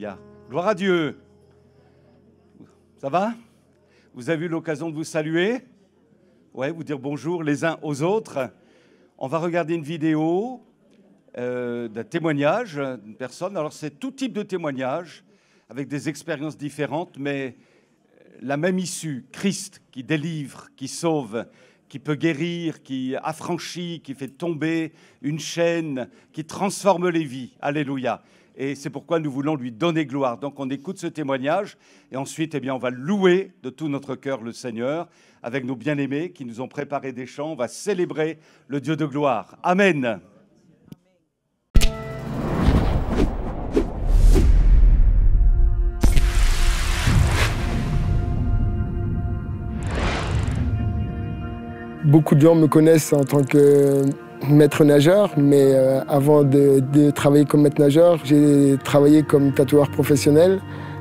Alléluia. Gloire à Dieu. Ça va? Vous avez eu l'occasion de vous saluer? Ouais, vous dire bonjour les uns aux autres. On va regarder une vidéo d'un témoignage d'une personne. Alors, c'est tout type de témoignage, avec des expériences différentes, mais la même issue. Christ qui délivre, qui sauve, qui peut guérir, qui affranchit, qui fait tomber une chaîne, qui transforme les vies. Alléluia. Et c'est pourquoi nous voulons lui donner gloire. Donc on écoute ce témoignage et ensuite on va louer de tout notre cœur le Seigneur avec nos bien-aimés qui nous ont préparé des chants. On va célébrer le Dieu de gloire. Amen. Beaucoup de gens me connaissent en tant que maître nageur, mais avant de travailler comme maître nageur, j'ai travaillé comme tatoueur professionnel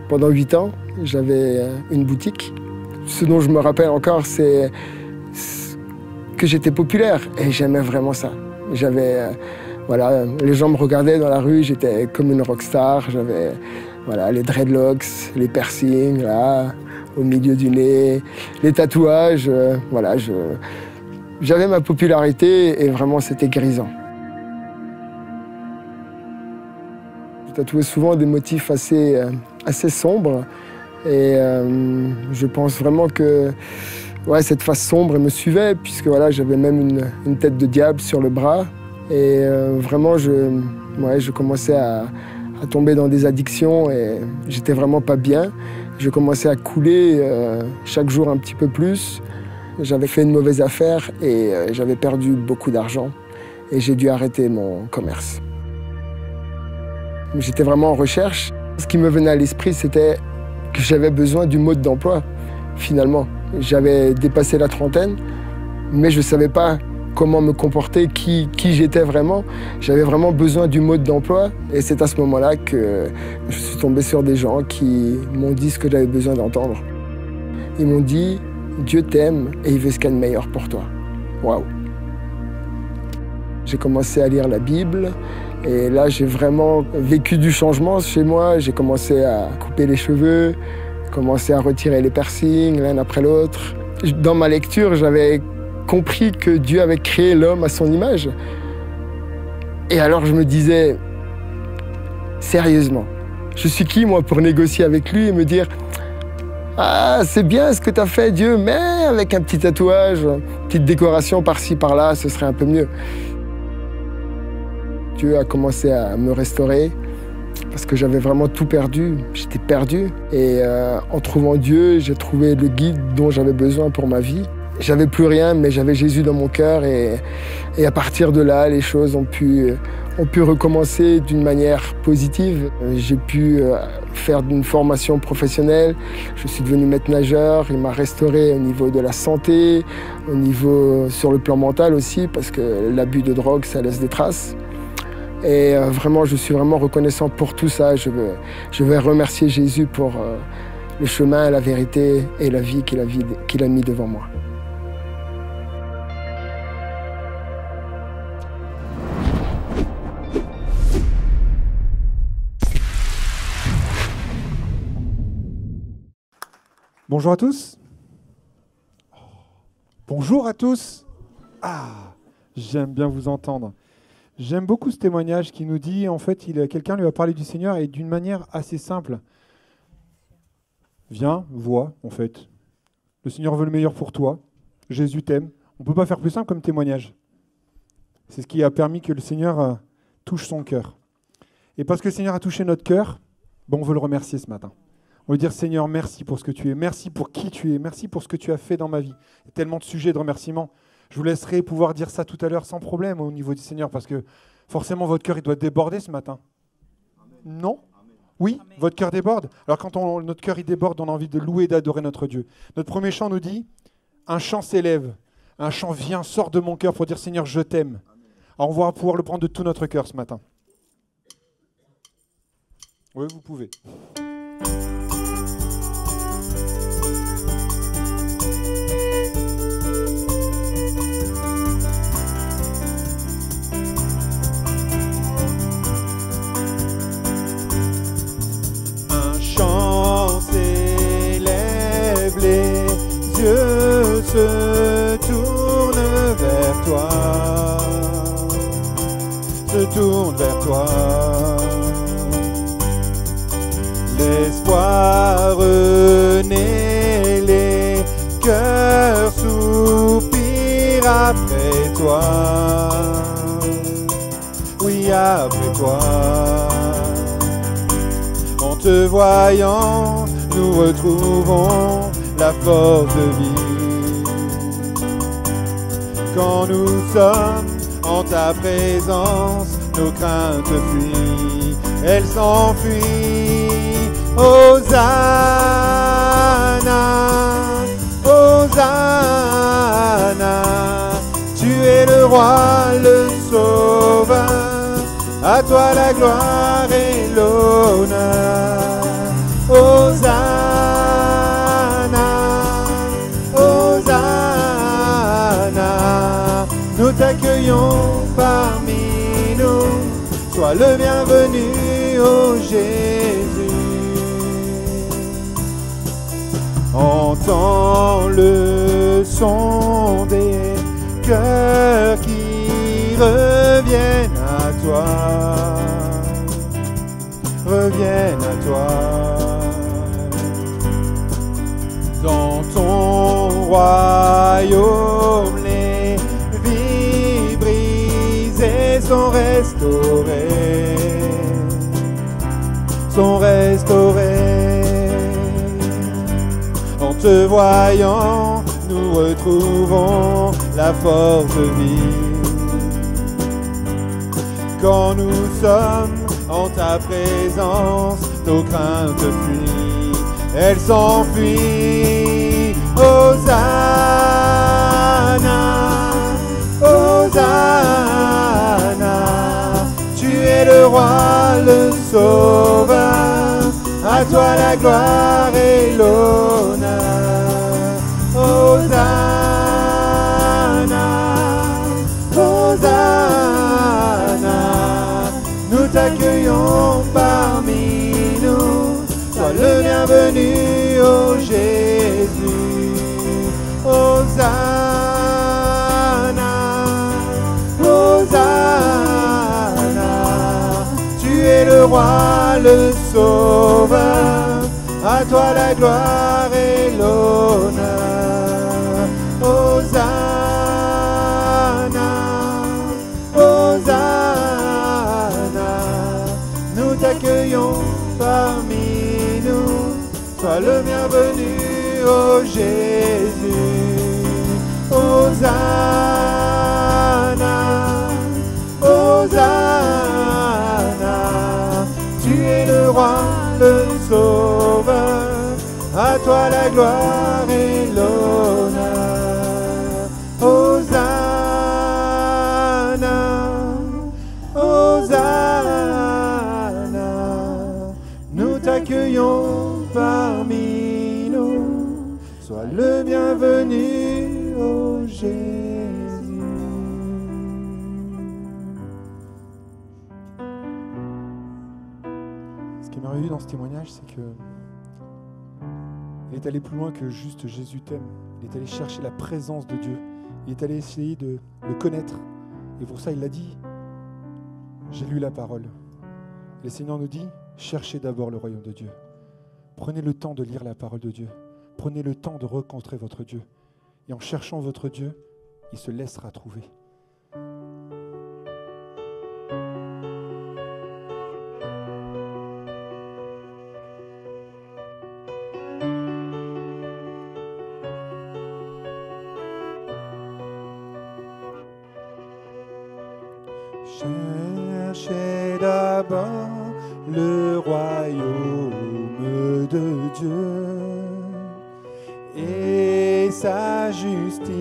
pendant 8 ans. J'avais une boutique. Ce dont je me rappelle encore, c'est que j'étais populaire et j'aimais vraiment ça. Voilà, les gens me regardaient dans la rue, j'étais comme une rockstar. J'avais les dreadlocks, les piercings, là, au milieu du nez, les tatouages. J'avais ma popularité et vraiment c'était grisant. Je tatouais souvent des motifs assez sombres et je pense vraiment que cette face sombre me suivait puisque j'avais même une tête de diable sur le bras et vraiment je commençais à tomber dans des addictions et j'étais vraiment pas bien. Je commençais à couler chaque jour un petit peu plus. J'avais fait une mauvaise affaire et j'avais perdu beaucoup d'argent et j'ai dû arrêter mon commerce. J'étais vraiment en recherche. Ce qui me venait à l'esprit, c'était que j'avais besoin du mode d'emploi, finalement. J'avais dépassé la trentaine, mais je ne savais pas comment me comporter, qui j'étais vraiment. J'avais vraiment besoin du mode d'emploi et c'est à ce moment-là que je suis tombé sur des gens qui m'ont dit ce que j'avais besoin d'entendre. Ils m'ont dit « Dieu t'aime et il veut ce qu'il y a de meilleur pour toi. » Waouh! J'ai commencé à lire la Bible et là j'ai vraiment vécu du changement chez moi. J'ai commencé à couper les cheveux, commencé à retirer les piercings l'un après l'autre. Dans ma lecture, j'avais compris que Dieu avait créé l'homme à son image. Et alors je me disais, sérieusement, je suis qui moi pour négocier avec lui et me dire « Ah, c'est bien ce que tu as fait, Dieu, mais avec un petit tatouage, une petite décoration par-ci, par-là, ce serait un peu mieux. » Dieu a commencé à me restaurer parce que j'avais vraiment tout perdu. J'étais perdu. Et en trouvant Dieu, j'ai trouvé le guide dont j'avais besoin pour ma vie. J'avais plus rien, mais j'avais Jésus dans mon cœur. Et à partir de là, les choses ont pu recommencer d'une manière positive. J'ai pu faire une formation professionnelle. Je suis devenu maître nageur. Il m'a restauré au niveau de la santé, sur le plan mental aussi, parce que l'abus de drogue, ça laisse des traces. Et vraiment, je suis vraiment reconnaissant pour tout ça. Je vais remercier Jésus pour le chemin, la vérité et la vie qu'il a mis devant moi. Bonjour à tous. Bonjour à tous. Ah, j'aime bien vous entendre. J'aime beaucoup ce témoignage qui nous dit, en fait, quelqu'un lui a parlé du Seigneur et d'une manière assez simple. Viens, vois, en fait. Le Seigneur veut le meilleur pour toi. Jésus t'aime. On ne peut pas faire plus simple comme témoignage. C'est ce qui a permis que le Seigneur touche son cœur. Et parce que le Seigneur a touché notre cœur, on veut le remercier ce matin. On veut dire, Seigneur, merci pour ce que tu es, merci pour qui tu es, merci pour ce que tu as fait dans ma vie. Il y a tellement de sujets de remerciement. Je vous laisserai pouvoir dire ça tout à l'heure sans problème au niveau du Seigneur, parce que forcément, votre cœur il doit déborder ce matin. Amen. Non? Amen. Oui, Amen. Votre cœur déborde. Alors quand notre cœur il déborde, on a envie de louer et d'adorer notre Dieu. Notre premier chant nous dit, un chant s'élève, un chant vient, sort de mon cœur pour dire, Seigneur, je t'aime. Alors on va pouvoir le prendre de tout notre cœur ce matin. Oui, vous pouvez. se tourne vers toi, se tourne vers toi. L'espoir renaît, les cœurs soupirent après toi. Oui, après toi. En te voyant, nous retrouvons la force de vie. Quand nous sommes en ta présence, nos craintes fuient, elles s'enfuient. Hosanna, Hosanna, tu es le roi, le sauveur, à toi la gloire et l'honneur. Hosanna, Hosanna, nous t'accueillons parmi nous, sois le bienvenu, ô Jésus. Entends le son des cœurs qui reviennent à toi, reviennent à toi. Dans ton royaume, les vies brisées sont restaurées, sont restaurées. En te voyant, nous retrouvons la force de vie. Quand nous sommes en ta présence, nos craintes fuient, elles s'enfuient. Hosanna, Hosanna, tu es le roi, le sauveur, à toi la gloire et l'honneur. Hosanna, Hosanna, nous t'accueillons parmi nous, sois le bienvenu, ô Jésus. Hosanna, Hosanna, tu es le roi, le sauveur, à toi la gloire et l'honneur. Hosanna, Hosanna, nous t'accueillons parmi nous, sois le bienvenu, ô Jésus. Hosanna, Hosanna, tu es le roi, le sauveur, à toi la gloire et l'honneur. Hosanna, Hosanna, nous t'accueillons parmi nous, sois le bienvenu, ô Jésus. Ce qui est merveilleux dans ce témoignage, c'est que il est allé plus loin que juste Jésus t'aime. Il est allé chercher la présence de Dieu. Il est allé essayer de le connaître. Et pour ça, il a dit, j'ai lu la parole. Et le Seigneur nous dit, cherchez d'abord le royaume de Dieu. Prenez le temps de lire la parole de Dieu. Prenez le temps de rencontrer votre Dieu. Et en cherchant votre Dieu, il se laissera trouver. Cherchez d'abord le royaume de Dieu et sa justice,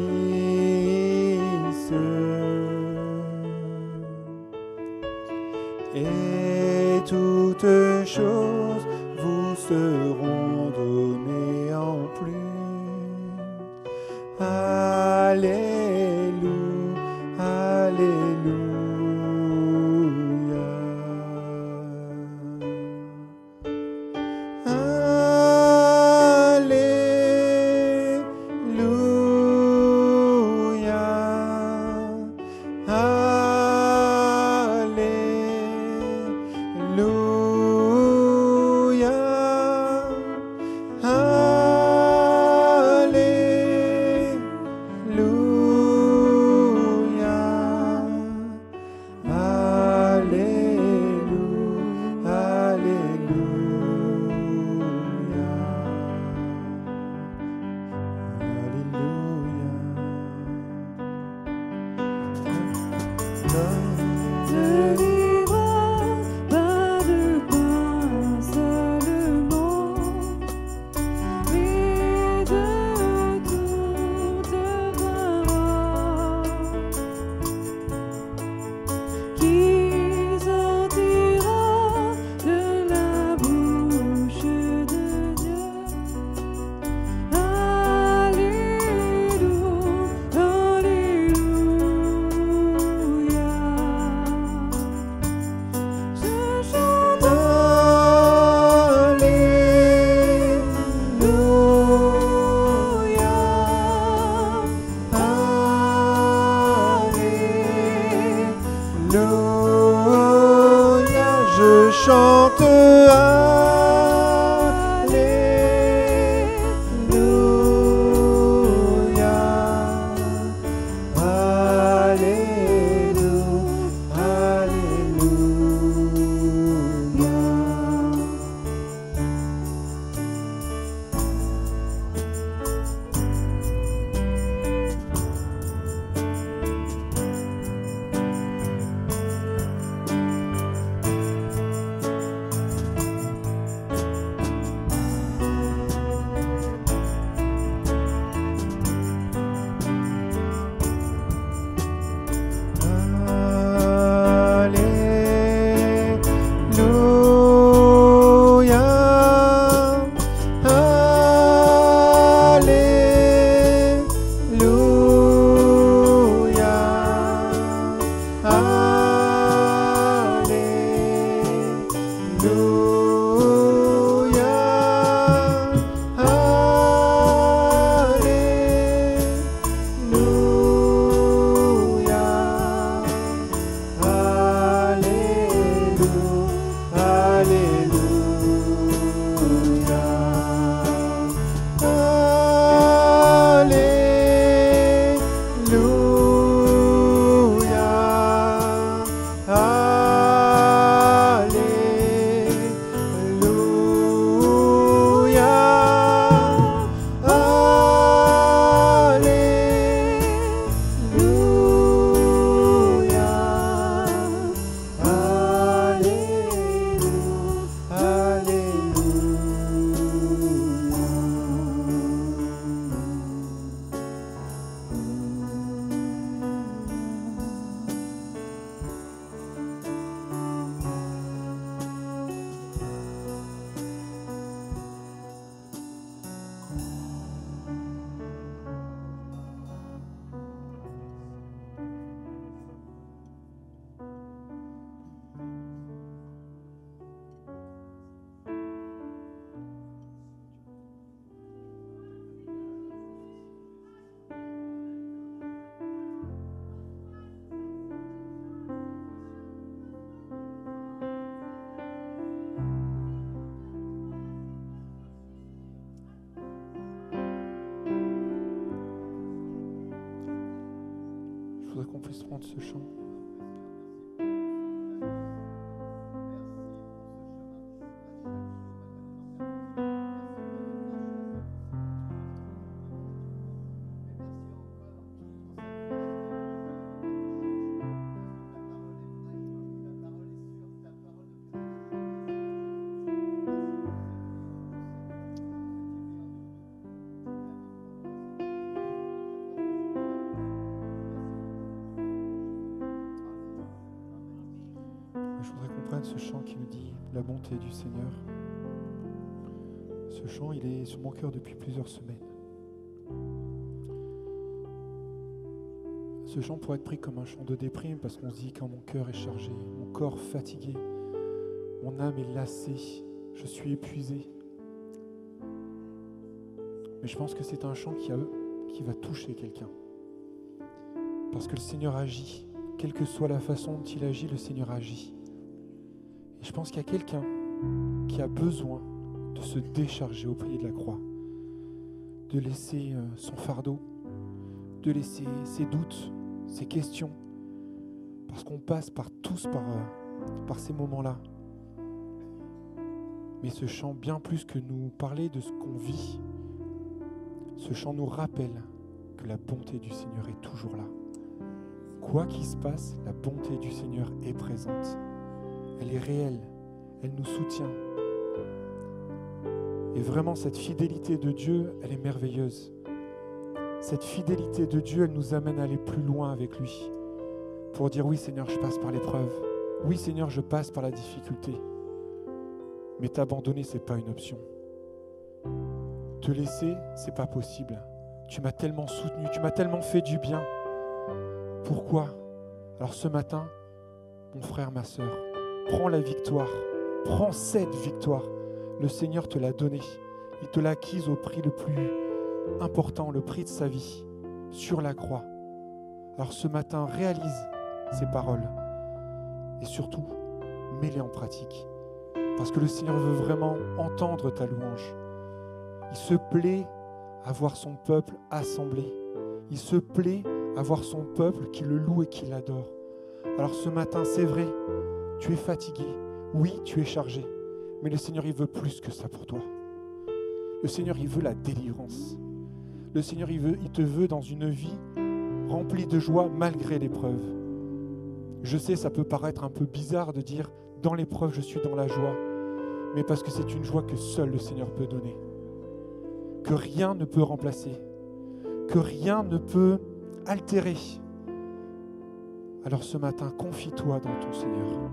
et toutes choses vous seront données en plus. Alléluia, alléluia. Alléluia. chante qu'on puisse prendre ce chant. Je voudrais qu'on prenne ce chant qui nous dit la bonté du Seigneur. Ce chant, il est sur mon cœur depuis plusieurs semaines. Ce chant pourrait être pris comme un chant de déprime parce qu'on se dit quand mon cœur est chargé, mon corps fatigué, mon âme est lassée, je suis épuisé. Mais je pense que c'est un chant qui va toucher quelqu'un. Parce que le Seigneur agit. Quelle que soit la façon dont il agit, le Seigneur agit. Et je pense qu'il y a quelqu'un qui a besoin de se décharger au pied de la croix, de laisser son fardeau, de laisser ses doutes, ses questions, parce qu'on passe tous par ces moments-là. Mais ce chant, bien plus que nous parler de ce qu'on vit, ce chant nous rappelle que la bonté du Seigneur est toujours là. Quoi qu'il se passe, la bonté du Seigneur est présente. Elle est réelle, elle nous soutient. Et vraiment, cette fidélité de Dieu, elle est merveilleuse. Cette fidélité de Dieu, elle nous amène à aller plus loin avec lui. Pour dire, oui Seigneur, je passe par l'épreuve. Oui Seigneur, je passe par la difficulté. Mais t'abandonner, ce n'est pas une option. Te laisser, ce n'est pas possible. Tu m'as tellement soutenu, tu m'as tellement fait du bien. Pourquoi ? Alors ce matin, mon frère, ma sœur, prends la victoire. Prends cette victoire. Le Seigneur te l'a donnée. Il te l'a acquise au prix le plus important, le prix de sa vie, sur la croix. Alors ce matin, réalise ces paroles. Et surtout, mets-les en pratique. Parce que le Seigneur veut vraiment entendre ta louange. Il se plaît à voir son peuple assemblé. Il se plaît à voir son peuple qui le loue et qui l'adore. Alors ce matin, c'est vrai, tu es fatigué. Oui, tu es chargé. Mais le Seigneur, il veut plus que ça pour toi. Le Seigneur, il veut la délivrance. Le Seigneur, il te veut dans une vie remplie de joie malgré l'épreuve. Je sais, ça peut paraître un peu bizarre de dire « dans l'épreuve, je suis dans la joie ». Mais parce que c'est une joie que seul le Seigneur peut donner. Que rien ne peut remplacer. Que rien ne peut altérer. Alors ce matin, confie-toi dans ton Seigneur.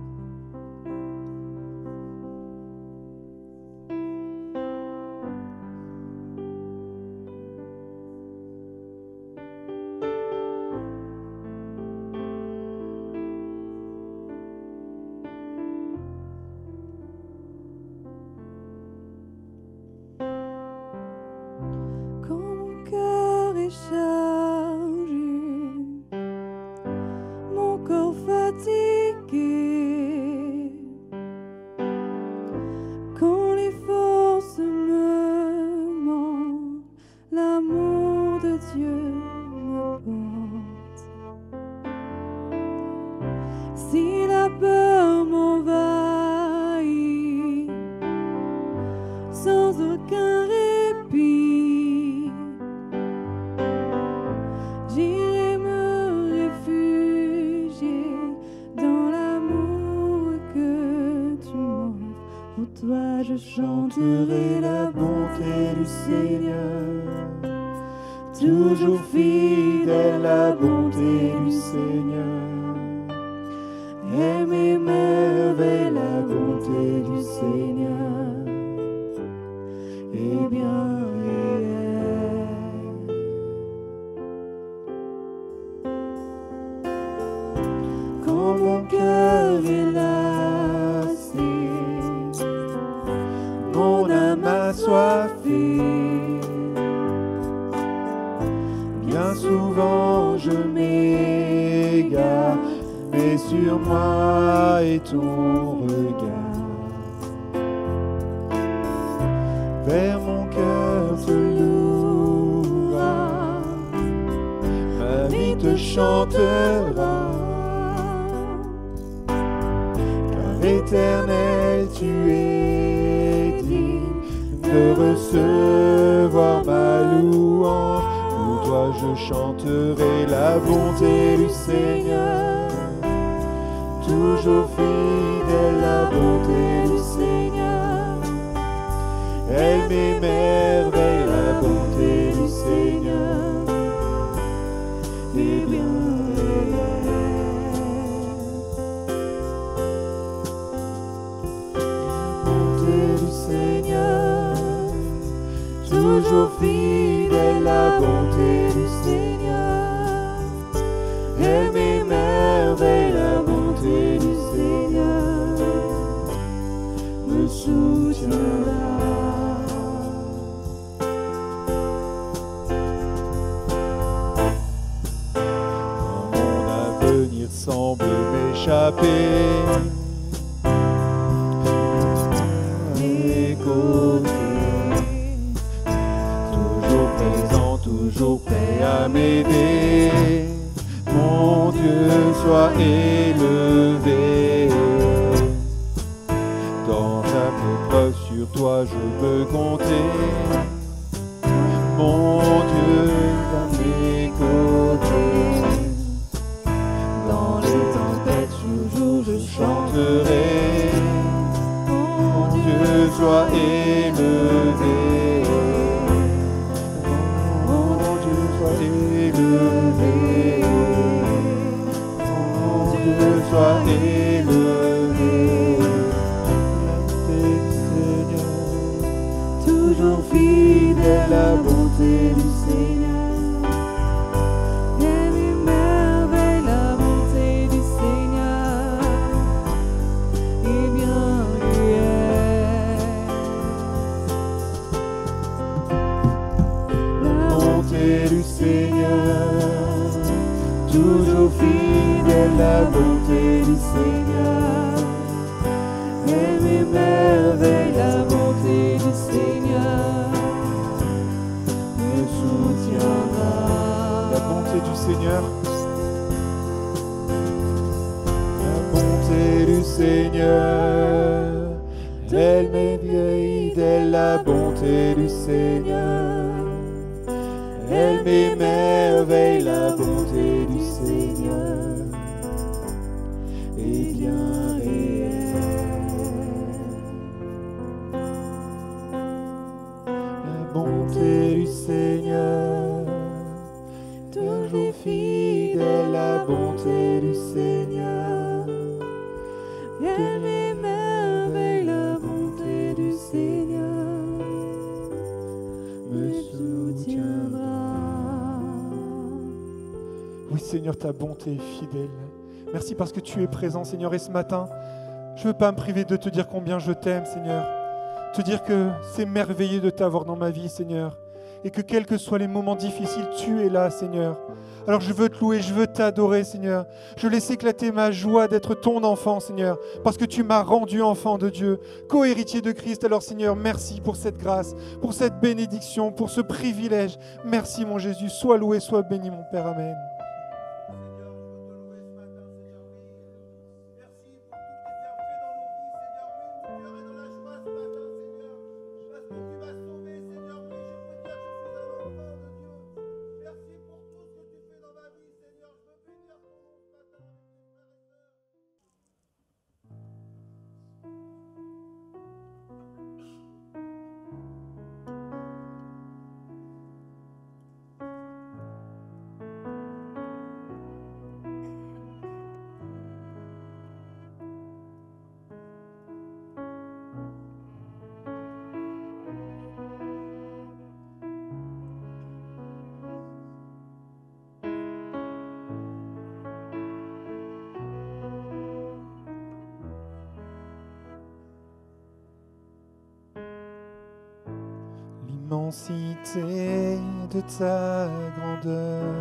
Chanterai la bonté du Seigneur, toujours fidèle la bonté du Seigneur. Aime et merveille la bonté du Seigneur, et bien réelle. Quand mon cœur est lassé, mon âme assoiffée, bien souvent je m'égare, mais sur moi est ton regard. Vers mon cœur te louera, ma vie te chantera, car éternel tu es digne de recevoir ma louange. Pour toi je chanterai la bonté du Seigneur, toujours fidèle la bonté du Seigneur. Elle m'émerveille la bonté du Seigneur, et bien réelle. La bonté du Seigneur, toujours fidèle la bonté du Seigneur. Elle m'émerveille la bonté du Seigneur, me soutiendra. Quand mon avenir semble m'échapper, mes côtés, toujours présent, toujours prêt à m'aider. Mon Dieu, sois élevé. Dans ta épreuve, sur toi je peux compter. Mon Dieu, à mes côtés. Dans les tempêtes, toujours je chanterai. Mon Dieu, sois élevé. Mon Dieu, sois élevé. Dieu soit élevé, Seigneur, toujours fidèle la bonté du Seigneur. Aime et merveille la bonté du Seigneur, et bien réelle. La bonté du Seigneur, toujours fidèle la bonté du Seigneur. Aime et merveilles, la bonté du Seigneur me soutiendra. La bonté du Seigneur. La bonté du Seigneur. Elle m'éveille d'elle, la bonté du Seigneur. Elle m'émerveille, la bonté du Seigneur est bien réelle. La bonté du Seigneur, toujours fidèle, la bonté du Seigneur. Elle m'émerveille, la bonté du Seigneur me soutiendra. Oui Seigneur, ta bonté est fidèle. Merci parce que tu es présent Seigneur. Et ce matin, je ne veux pas me priver de te dire combien je t'aime Seigneur. Te dire que c'est merveilleux de t'avoir dans ma vie Seigneur. Et que quels que soient les moments difficiles, tu es là Seigneur. Alors je veux te louer, je veux t'adorer Seigneur. Je laisse éclater ma joie d'être ton enfant Seigneur. Parce que tu m'as rendu enfant de Dieu, co-héritier de Christ. Alors Seigneur, merci pour cette grâce, pour cette bénédiction, pour ce privilège. Merci mon Jésus, sois loué, sois béni mon Père, Amen. L'immensité de ta grandeur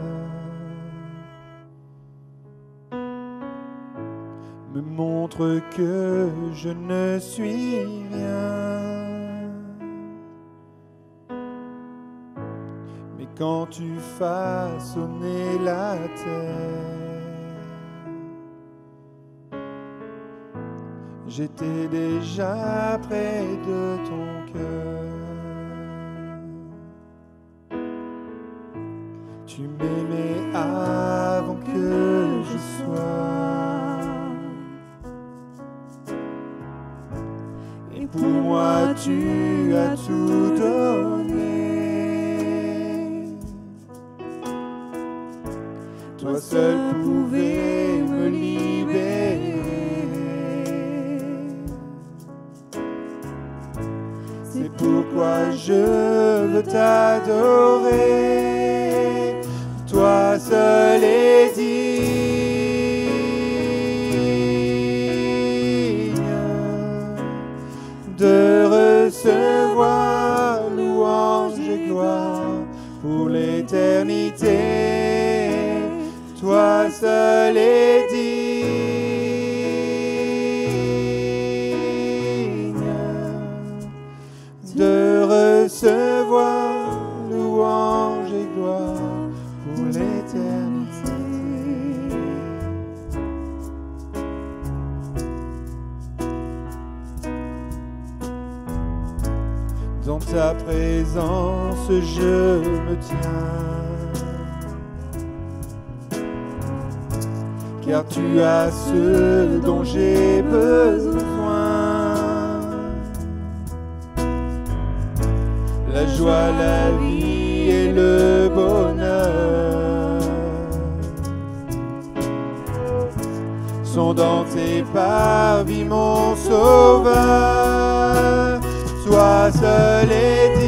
me montre que je ne suis rien. Mais quand tu façonnais la terre, j'étais déjà près de ton cœur. Tu m'aimais avant que je sois. Et pour moi tu as tout donné. Toi seul pouvais me libérer. C'est pourquoi je veux t'adorer. Toi seul est digne de recevoir louange et gloire pour l'éternité. Toi seul est digne de recevoir louange et gloire pour l'éternité. Dans ta présence je me tiens, car tu as ce dont j'ai besoin. La joie, la vie et le bonheur sont dans tes parvis, mon sauveur. Toi seul est digne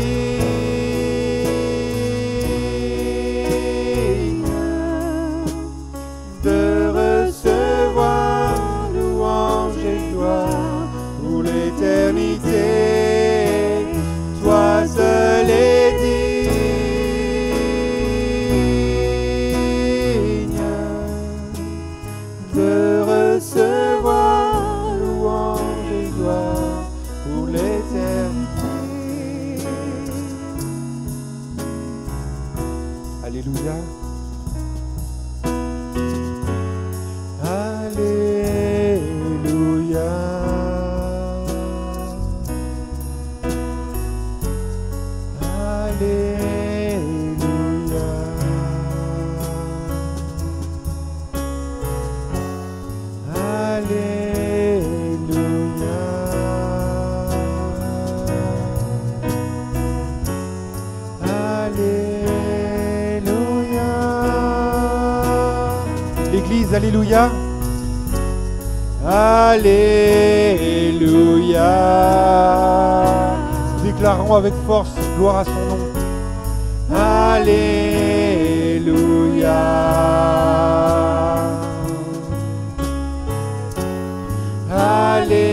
de recevoir louange et gloire pour l'éternité. Toi seul est digne de recevoir louange et gloire Alléluia. Alléluia. Alléluia. Alléluia. Alléluia. L'Église, alléluia. Alléluia. Déclarons avec force gloire à son nom. Alléluia. Alléluia.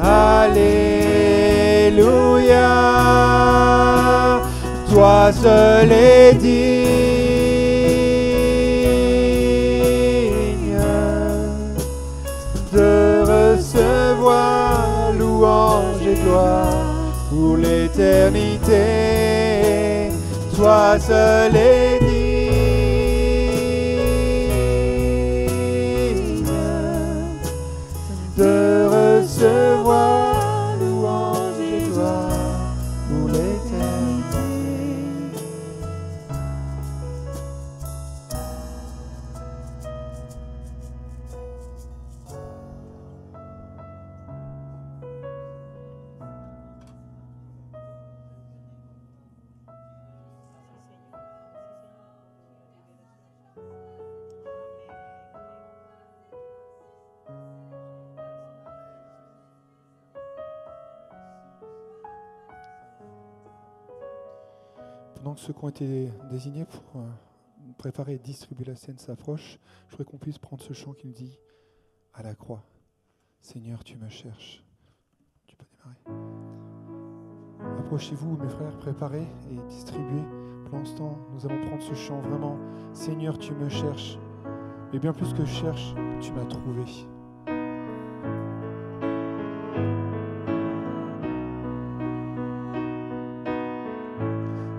Alléluia. Toi seul est digne de recevoir louange et gloire pour l'éternité. Toi seul est digne de recevoir louange et gloire pour l'éternité. Pendant que ceux qui ont été désignés pour préparer et distribuer la scène s'approchent, je voudrais qu'on puisse prendre ce chant qui nous dit « À la croix, Seigneur, tu me cherches ». Tu peux démarrer. Approchez-vous, mes frères, préparez et distribuez. Pour l'instant, nous allons prendre ce chant vraiment « Seigneur, tu me cherches ». Mais bien plus que je cherche, tu m'as trouvé.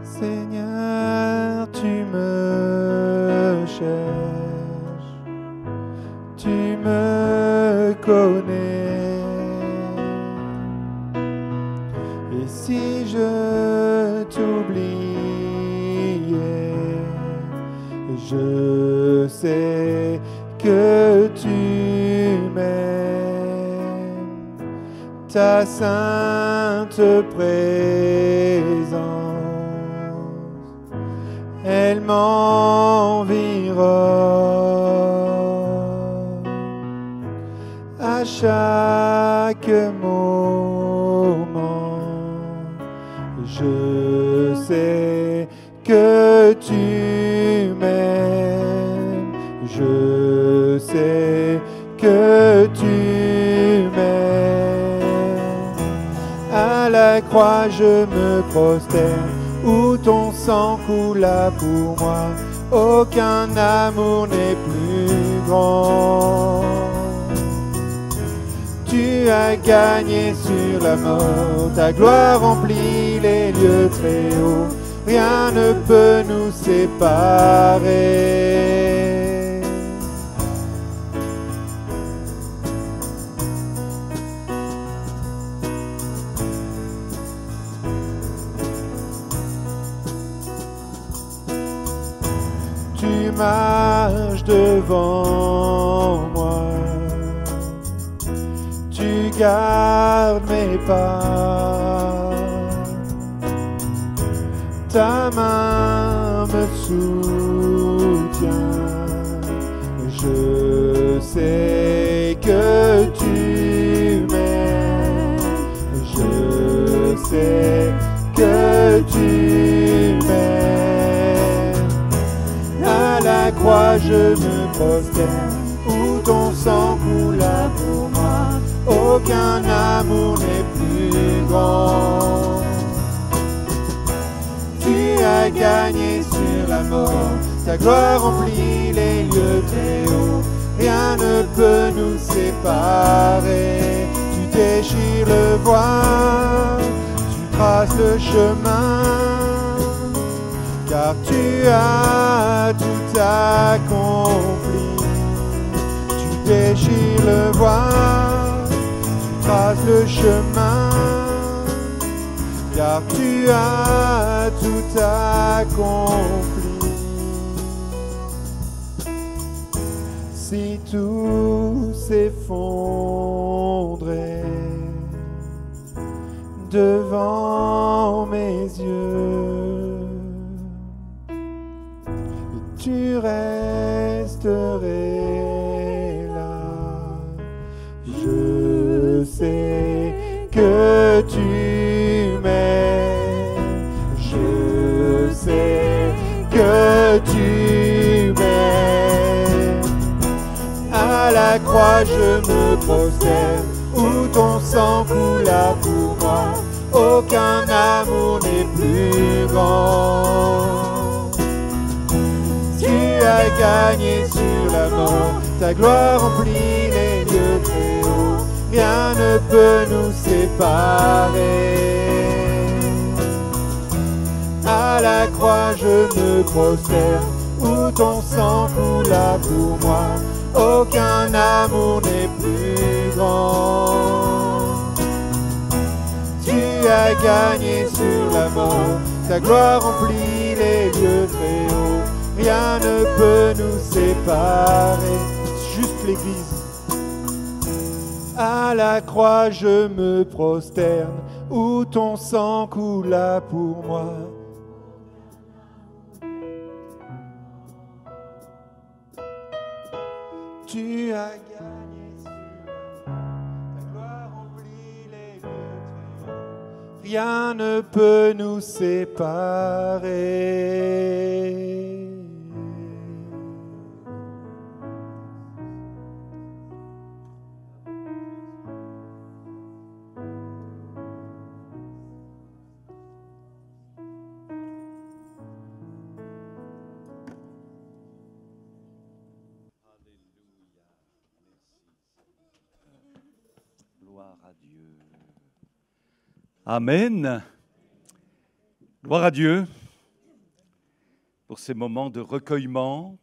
Seigneur, tu me cherches, tu me connais. Et si je t'oubliais, je sais que tu m'aimes. Ta sainte présence, elle m'environne à chaque moment. Je sais que tu m'aimes. Je sais que tu m'aimes. À la croix je me prosterne, où ton sang coula pour moi. Aucun amour n'est plus grand. Tu as gagné sur la mort, ta gloire remplit les lieux très hauts. Rien ne peut nous séparer. Tu marches devant moi, tu gardes mes pas, ta main me soutient. Je sais que tu m'aimes, je sais que tu m'aimes. À la croix je me prosterne, où ton sang coula pour moi. Aucun amour n'est plus grand. Tu as gagné sur la mort, ta gloire remplit les lieux très hauts. Rien ne peut nous séparer. Tu t'es déchires le voile, tu traces le chemin, car tu as tout accompli. Tu déchires le voile, tu traces le chemin, car tu as tout accompli. Si tout s'effondrait devant mes yeux, et tu resterais là, je sais que tu m'aimes, je sais que tu m'aimes. À la croix je me prosterne, où ton sang coula pour moi, aucun amour n'est plus grand. Tu as gagné sur la mort, ta gloire remplit les lieux très hauts, rien ne peut nous séparer. À la croix je me prosterne, où ton sang coula pour moi, aucun amour n'est plus grand. Tu as gagné sur la mort, ta gloire remplit les lieux très hauts, rien ne peut nous séparer. Juste l'église. À la croix je me prosterne, où ton sang coula pour moi. Tu as gagné sur la mort, ta gloire remplit les lieux très hauts, rien ne peut nous séparer. Gloire à Dieu. Amen. Gloire à Dieu pour ces moments de recueillement. On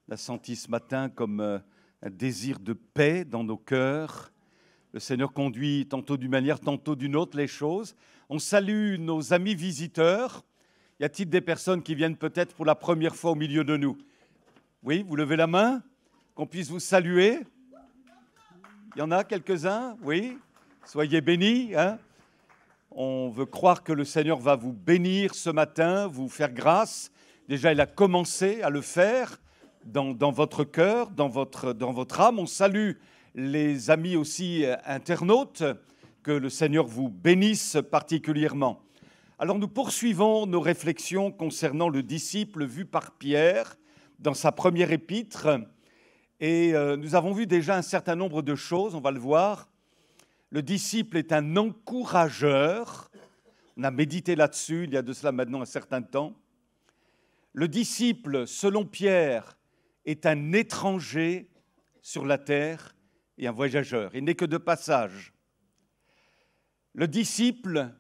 l'a senti ce matin comme un désir de paix dans nos cœurs. Le Seigneur conduit tantôt d'une manière, tantôt d'une autre les choses. On salue nos amis visiteurs. Y a-t-il des personnes qui viennent peut-être pour la première fois au milieu de nous? Oui, vous levez la main, qu'on puisse vous saluer. Il y en a quelques-uns, oui. Soyez bénis. Hein. On veut croire que le Seigneur va vous bénir ce matin, vous faire grâce. Déjà, il a commencé à le faire dans votre cœur, dans votre âme. On salue les amis aussi internautes, que le Seigneur vous bénisse particulièrement. Alors, nous poursuivons nos réflexions concernant le disciple vu par Pierre dans sa première épître. Et nous avons vu déjà un certain nombre de choses, on va le voir. Le disciple est un encourageur. On a médité là-dessus il y a de cela maintenant un certain temps. Le disciple, selon Pierre, est un étranger sur la terre et un voyageur. Il n'est que de passage. Le disciple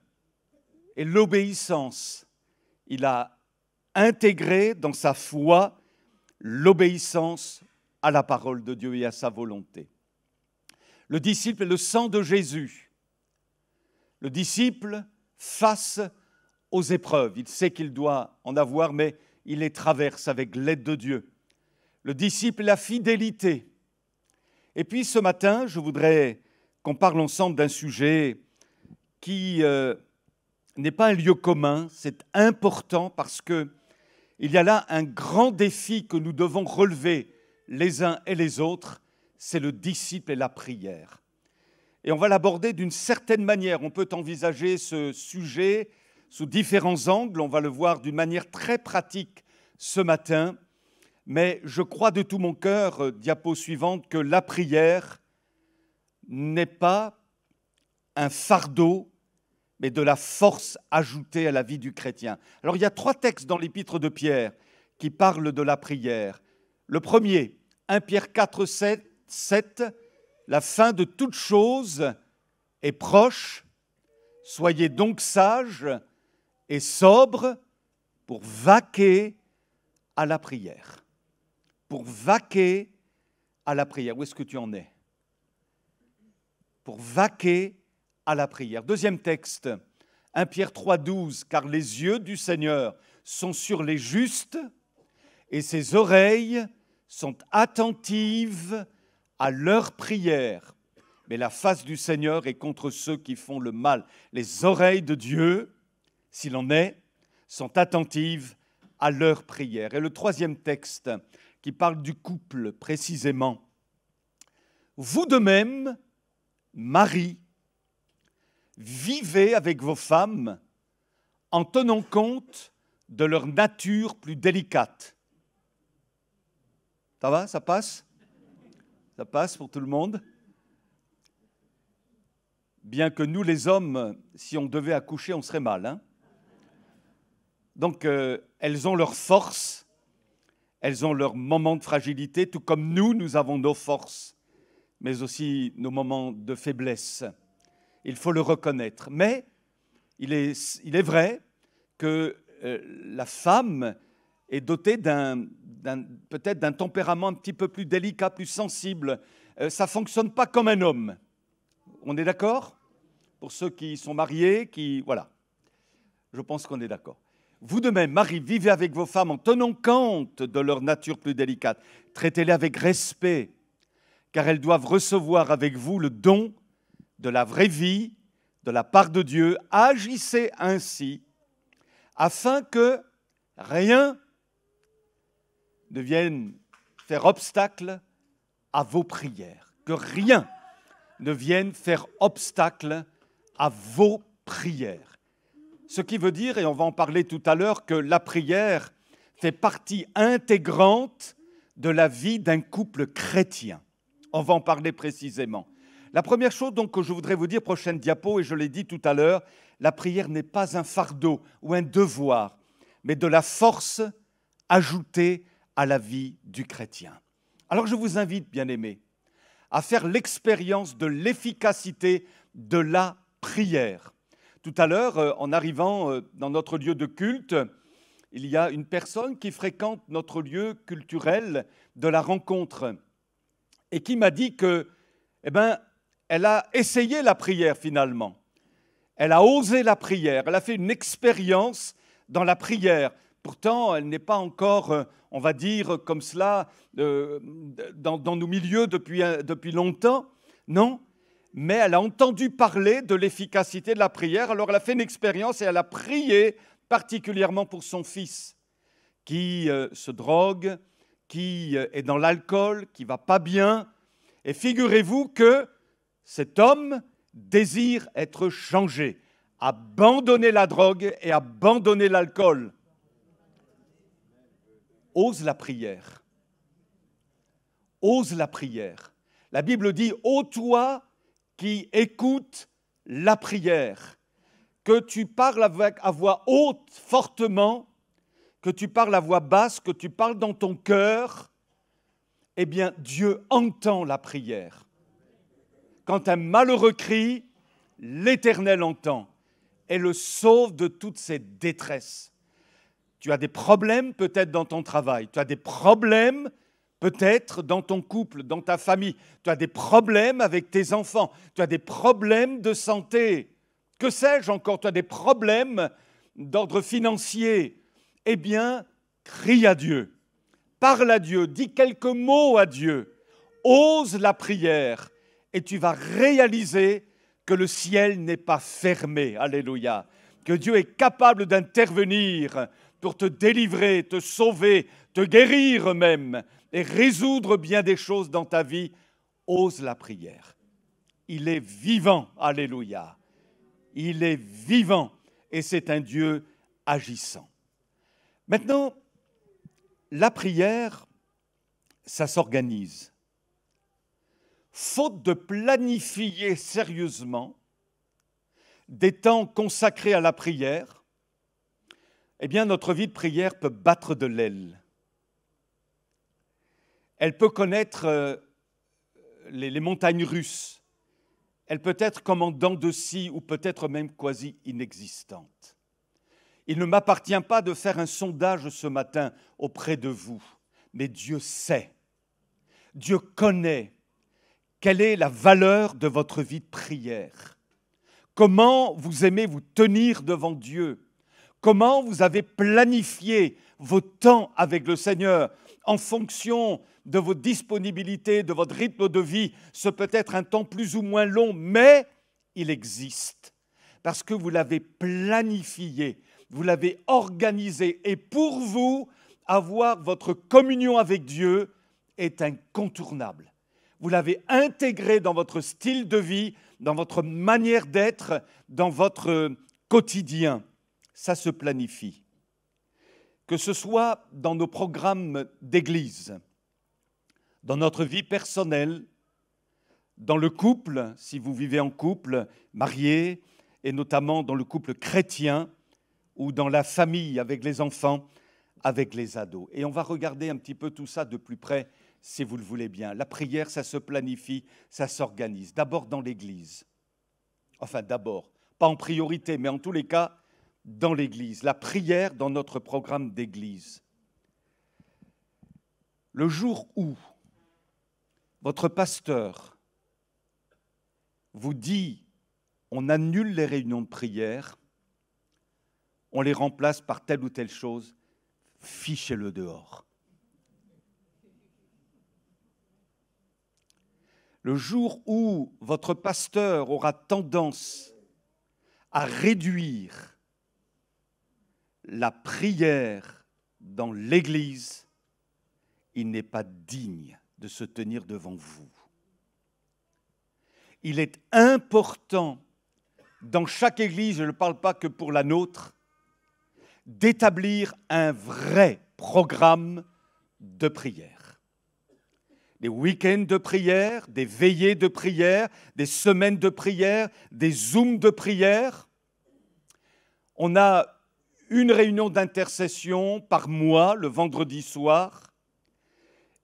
est l'obéissance. Il a intégré dans sa foi l'obéissance à la parole de Dieu et à sa volonté. Le disciple est le sang de Jésus. Le disciple, face aux épreuves, il sait qu'il doit en avoir, mais il les traverse avec l'aide de Dieu. Le disciple est la fidélité. Et puis ce matin, je voudrais qu'on parle ensemble d'un sujet qui n'est pas un lieu commun, c'est important parce qu'il y a là un grand défi que nous devons relever les uns et les autres, c'est le disciple et la prière. Et on va l'aborder d'une certaine manière. On peut envisager ce sujet sous différents angles. On va le voir d'une manière très pratique ce matin. Mais je crois de tout mon cœur, diapo suivante, que la prière n'est pas un fardeau, mais de la force ajoutée à la vie du chrétien. Alors il y a 3 textes dans l'épître de Pierre qui parlent de la prière. Le premier, 1 Pierre 4, 7, la fin de toute chose est proche. Soyez donc sages et sobres pour vaquer à la prière. Pour vaquer à la prière. Où est-ce que tu en es? Pour vaquer à la prière. Deuxième texte, 1 Pierre 3,12, car les yeux du Seigneur sont sur les justes et ses oreilles sont attentives à leurs prières. Mais la face du Seigneur est contre ceux qui font le mal. Les oreilles de Dieu, s'il en est, sont attentives à leurs prières. Et le troisième texte, qui parle du couple précisément. Vous de même, Marie, vivez avec vos femmes en tenant compte de leur nature plus délicate. Ça va? Ça passe? Ça passe pour tout le monde? Bien que nous, les hommes, si on devait accoucher, on serait mal. Hein? Donc, elles ont leur force, elles ont leurs moments de fragilité, tout comme nous avons nos forces, mais aussi nos moments de faiblesse. Il faut le reconnaître. Mais il est vrai que la femme est dotée peut-être d'un tempérament un petit peu plus délicat, plus sensible. Ça ne fonctionne pas comme un homme. On est d'accord? Pour ceux qui sont mariés, voilà. Je pense qu'on est d'accord. Vous de même, Marie, vivez avec vos femmes en tenant compte de leur nature plus délicate. Traitez-les avec respect, car elles doivent recevoir avec vous le don de la vraie vie, de la part de Dieu. Agissez ainsi, afin que rien ne vienne faire obstacle à vos prières. Que rien ne vienne faire obstacle à vos prières. Ce qui veut dire, et on va en parler tout à l'heure, que la prière fait partie intégrante de la vie d'un couple chrétien. On va en parler précisément. La première chose donc que je voudrais vous dire, prochaine diapo, et je l'ai dit tout à l'heure, la prière n'est pas un fardeau ou un devoir, mais de la force ajoutée à la vie du chrétien. Alors je vous invite, bien-aimés, à faire l'expérience de l'efficacité de la prière. Tout à l'heure, en arrivant dans notre lieu de culte, il y a une personne qui fréquente notre lieu culturel de la rencontre et qui m'a dit que, elle a essayé la prière finalement. Elle a osé la prière. Elle a fait une expérience dans la prière. Pourtant, elle n'est pas encore, on va dire, comme cela, dans nos milieux depuis longtemps. Non, mais elle a entendu parler de l'efficacité de la prière. Alors, elle a fait une expérience et elle a prié particulièrement pour son fils qui se drogue, qui est dans l'alcool, qui ne va pas bien. Et figurez-vous que cet homme désire être changé, abandonner la drogue et abandonner l'alcool. Ose la prière. Ose la prière. La Bible dit « Ô toi qui écoutes la prière », que tu parles à voix haute, fortement, que tu parles à voix basse, que tu parles dans ton cœur, eh bien Dieu entend la prière. Quand un malheureux crie, l'Éternel entend et le sauve de toutes ses détresses. Tu as des problèmes peut-être dans ton travail, tu as des problèmes peut-être dans ton couple, dans ta famille, tu as des problèmes avec tes enfants, tu as des problèmes de santé, que sais-je encore, tu as des problèmes d'ordre financier. Eh bien, crie à Dieu, parle à Dieu, dis quelques mots à Dieu, ose la prière et tu vas réaliser que le ciel n'est pas fermé. Alléluia. Que Dieu est capable d'intervenir pour te délivrer, te sauver, te guérir même et résoudre bien des choses dans ta vie. Ose la prière. Il est vivant. Alléluia. Il est vivant et c'est un Dieu agissant. Maintenant, la prière, ça s'organise. Faute de planifier sérieusement des temps consacrés à la prière, eh bien notre vie de prière peut battre de l'aile. Elle peut connaître les montagnes russes. elle peut être comme en dents de scie ou peut-être même quasi inexistante. Il ne m'appartient pas de faire un sondage ce matin auprès de vous, mais Dieu sait, Dieu connaît quelle est la valeur de votre vie de prière, comment vous aimez vous tenir devant Dieu, comment vous avez planifié vos temps avec le Seigneur en fonction de vos disponibilités, de votre rythme de vie. Ce peut être un temps plus ou moins long, mais il existe parce que vous l'avez planifié, vous l'avez organisé. Et pour vous, avoir votre communion avec Dieu est incontournable. Vous l'avez intégré dans votre style de vie, dans votre manière d'être, dans votre quotidien. Ça se planifie. Que ce soit dans nos programmes d'église, dans notre vie personnelle, dans le couple, si vous vivez en couple, marié, et notamment dans le couple chrétien, ou dans la famille avec les enfants, avec les ados. Et on va regarder un petit peu tout ça de plus près, si vous le voulez bien. La prière, ça se planifie, ça s'organise. D'abord dans l'église. Enfin, d'abord, pas en priorité, mais en tous les cas, dans l'église. La prière dans notre programme d'église. Le jour où votre pasteur vous dit on annule les réunions de prière, on les remplace par telle ou telle chose, fichez-le dehors. Le jour où votre pasteur aura tendance à réduire la prière dans l'Église, il n'est pas digne de se tenir devant vous. Il est important dans chaque Église, je ne parle pas que pour la nôtre, d'établir un vrai programme de prière. Des week-ends de prière, des veillées de prière, des semaines de prière, des zooms de prière. On a une réunion d'intercession par mois, le vendredi soir,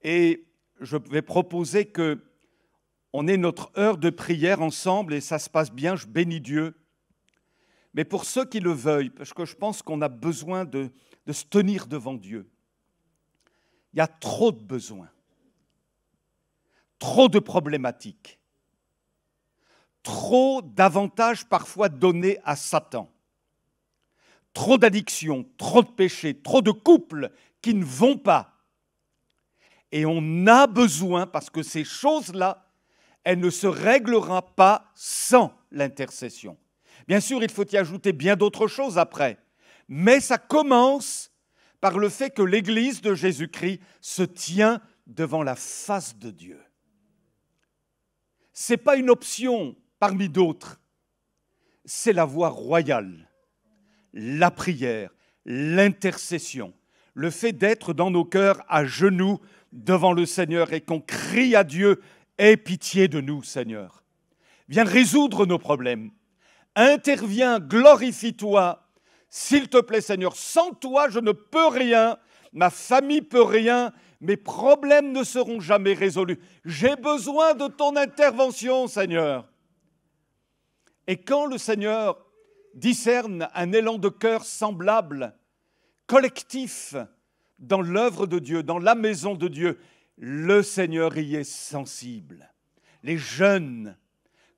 et je vais proposer qu'on ait notre heure de prière ensemble, et ça se passe bien, je bénis Dieu. Mais pour ceux qui le veuillent, parce que je pense qu'on a besoin de se tenir devant Dieu, il y a trop de besoins, trop de problématiques, trop d'avantages parfois donnés à Satan, trop d'addictions, trop de péchés, trop de couples qui ne vont pas. Et on a besoin, parce que ces choses-là, elles ne se régleront pas sans l'intercession. Bien sûr, il faut y ajouter bien d'autres choses après, mais ça commence par le fait que l'Église de Jésus-Christ se tient devant la face de Dieu. Ce n'est pas une option parmi d'autres, c'est la voie royale, la prière, l'intercession, le fait d'être dans nos cœurs à genoux devant le Seigneur et qu'on crie à Dieu « Aie pitié de nous, Seigneur. Viens résoudre nos problèmes. Interviens, glorifie-toi. S'il te plaît, Seigneur, sans toi, je ne peux rien. Ma famille ne peut rien. Mes problèmes ne seront jamais résolus. J'ai besoin de ton intervention, Seigneur. » Et quand le Seigneur discerne un élan de cœur semblable, collectif, dans l'œuvre de Dieu, dans la maison de Dieu, le Seigneur y est sensible. Les jeunes,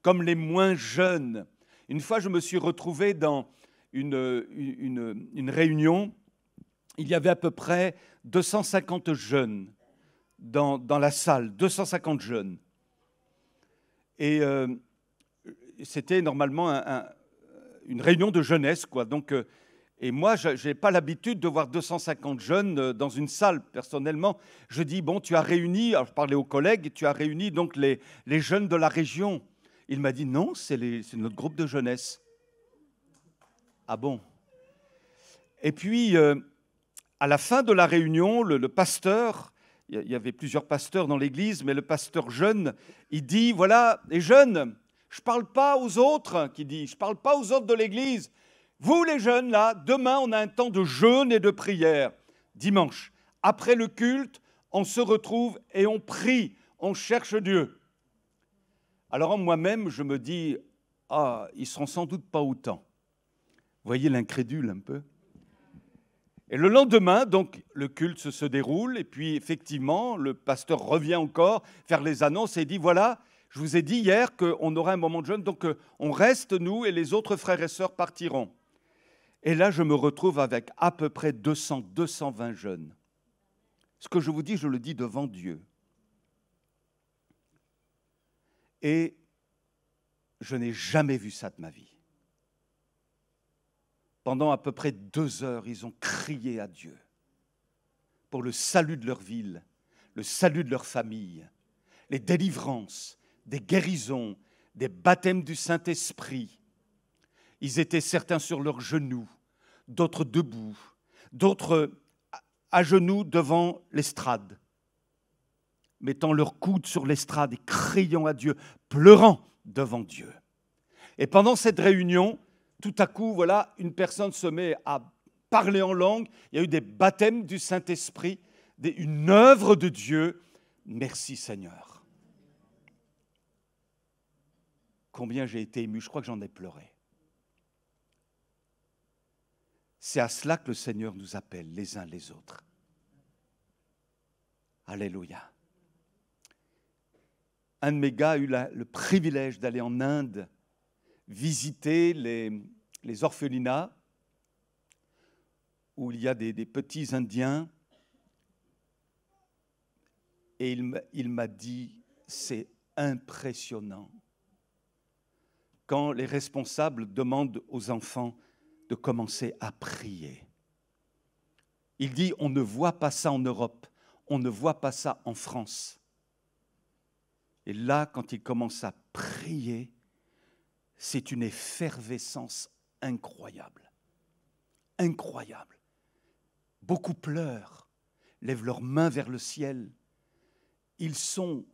comme les moins jeunes. Une fois, je me suis retrouvé dans une réunion. Il y avait à peu près 250 jeunes dans la salle, 250 jeunes. Et c'était normalement une réunion de jeunesse, quoi. Donc, et moi, je n'ai pas l'habitude de voir 250 jeunes dans une salle, personnellement. Je dis, bon, tu as réuni, alors je parlais aux collègues, tu as réuni donc les jeunes de la région. Il m'a dit, non, c'est notre groupe de jeunesse. Ah bon? Et puis, à la fin de la réunion, le pasteur, il y avait plusieurs pasteurs dans l'église, mais le pasteur jeune, il dit, voilà, les jeunes, je ne parle pas aux autres, qui dit, je ne parle pas aux autres de l'église. Vous les jeunes, là, demain, on a un temps de jeûne et de prière. Dimanche, après le culte, on se retrouve et on prie, on cherche Dieu. Alors en moi-même, je me dis, ah, ils seront sans doute pas autant. Vous voyez l'incrédule un peu. Et le lendemain, donc, le culte se déroule, et puis effectivement, le pasteur revient encore faire les annonces et dit, voilà, je vous ai dit hier qu'on aurait un moment de jeûne, donc on reste, nous, et les autres frères et sœurs partiront. Et là, je me retrouve avec à peu près 200, 220 jeunes. Ce que je vous dis, je le dis devant Dieu. Et je n'ai jamais vu ça de ma vie. Pendant à peu près 2 heures, ils ont crié à Dieu pour le salut de leur ville, le salut de leur famille, les délivrances, des guérisons, des baptêmes du Saint-Esprit. Ils étaient certains sur leurs genoux, d'autres debout, d'autres à genoux devant l'estrade, mettant leurs coudes sur l'estrade et criant à Dieu, pleurant devant Dieu. Et pendant cette réunion, tout à coup, voilà, une personne se met à parler en langue. Il y a eu des baptêmes du Saint-Esprit, une œuvre de Dieu. Merci Seigneur. Combien j'ai été ému, je crois que j'en ai pleuré. C'est à cela que le Seigneur nous appelle les uns les autres. Alléluia. Un de mes gars a eu le privilège d'aller en Inde visiter les orphelinats où il y a des petits Indiens. Et il m'a dit, c'est impressionnant. Quand les responsables demandent aux enfants de commencer à prier. Il dit, on ne voit pas ça en Europe, on ne voit pas ça en France. Et là, quand ils commencent à prier, c'est une effervescence incroyable. Incroyable. Beaucoup pleurent, lèvent leurs mains vers le ciel. Ils sont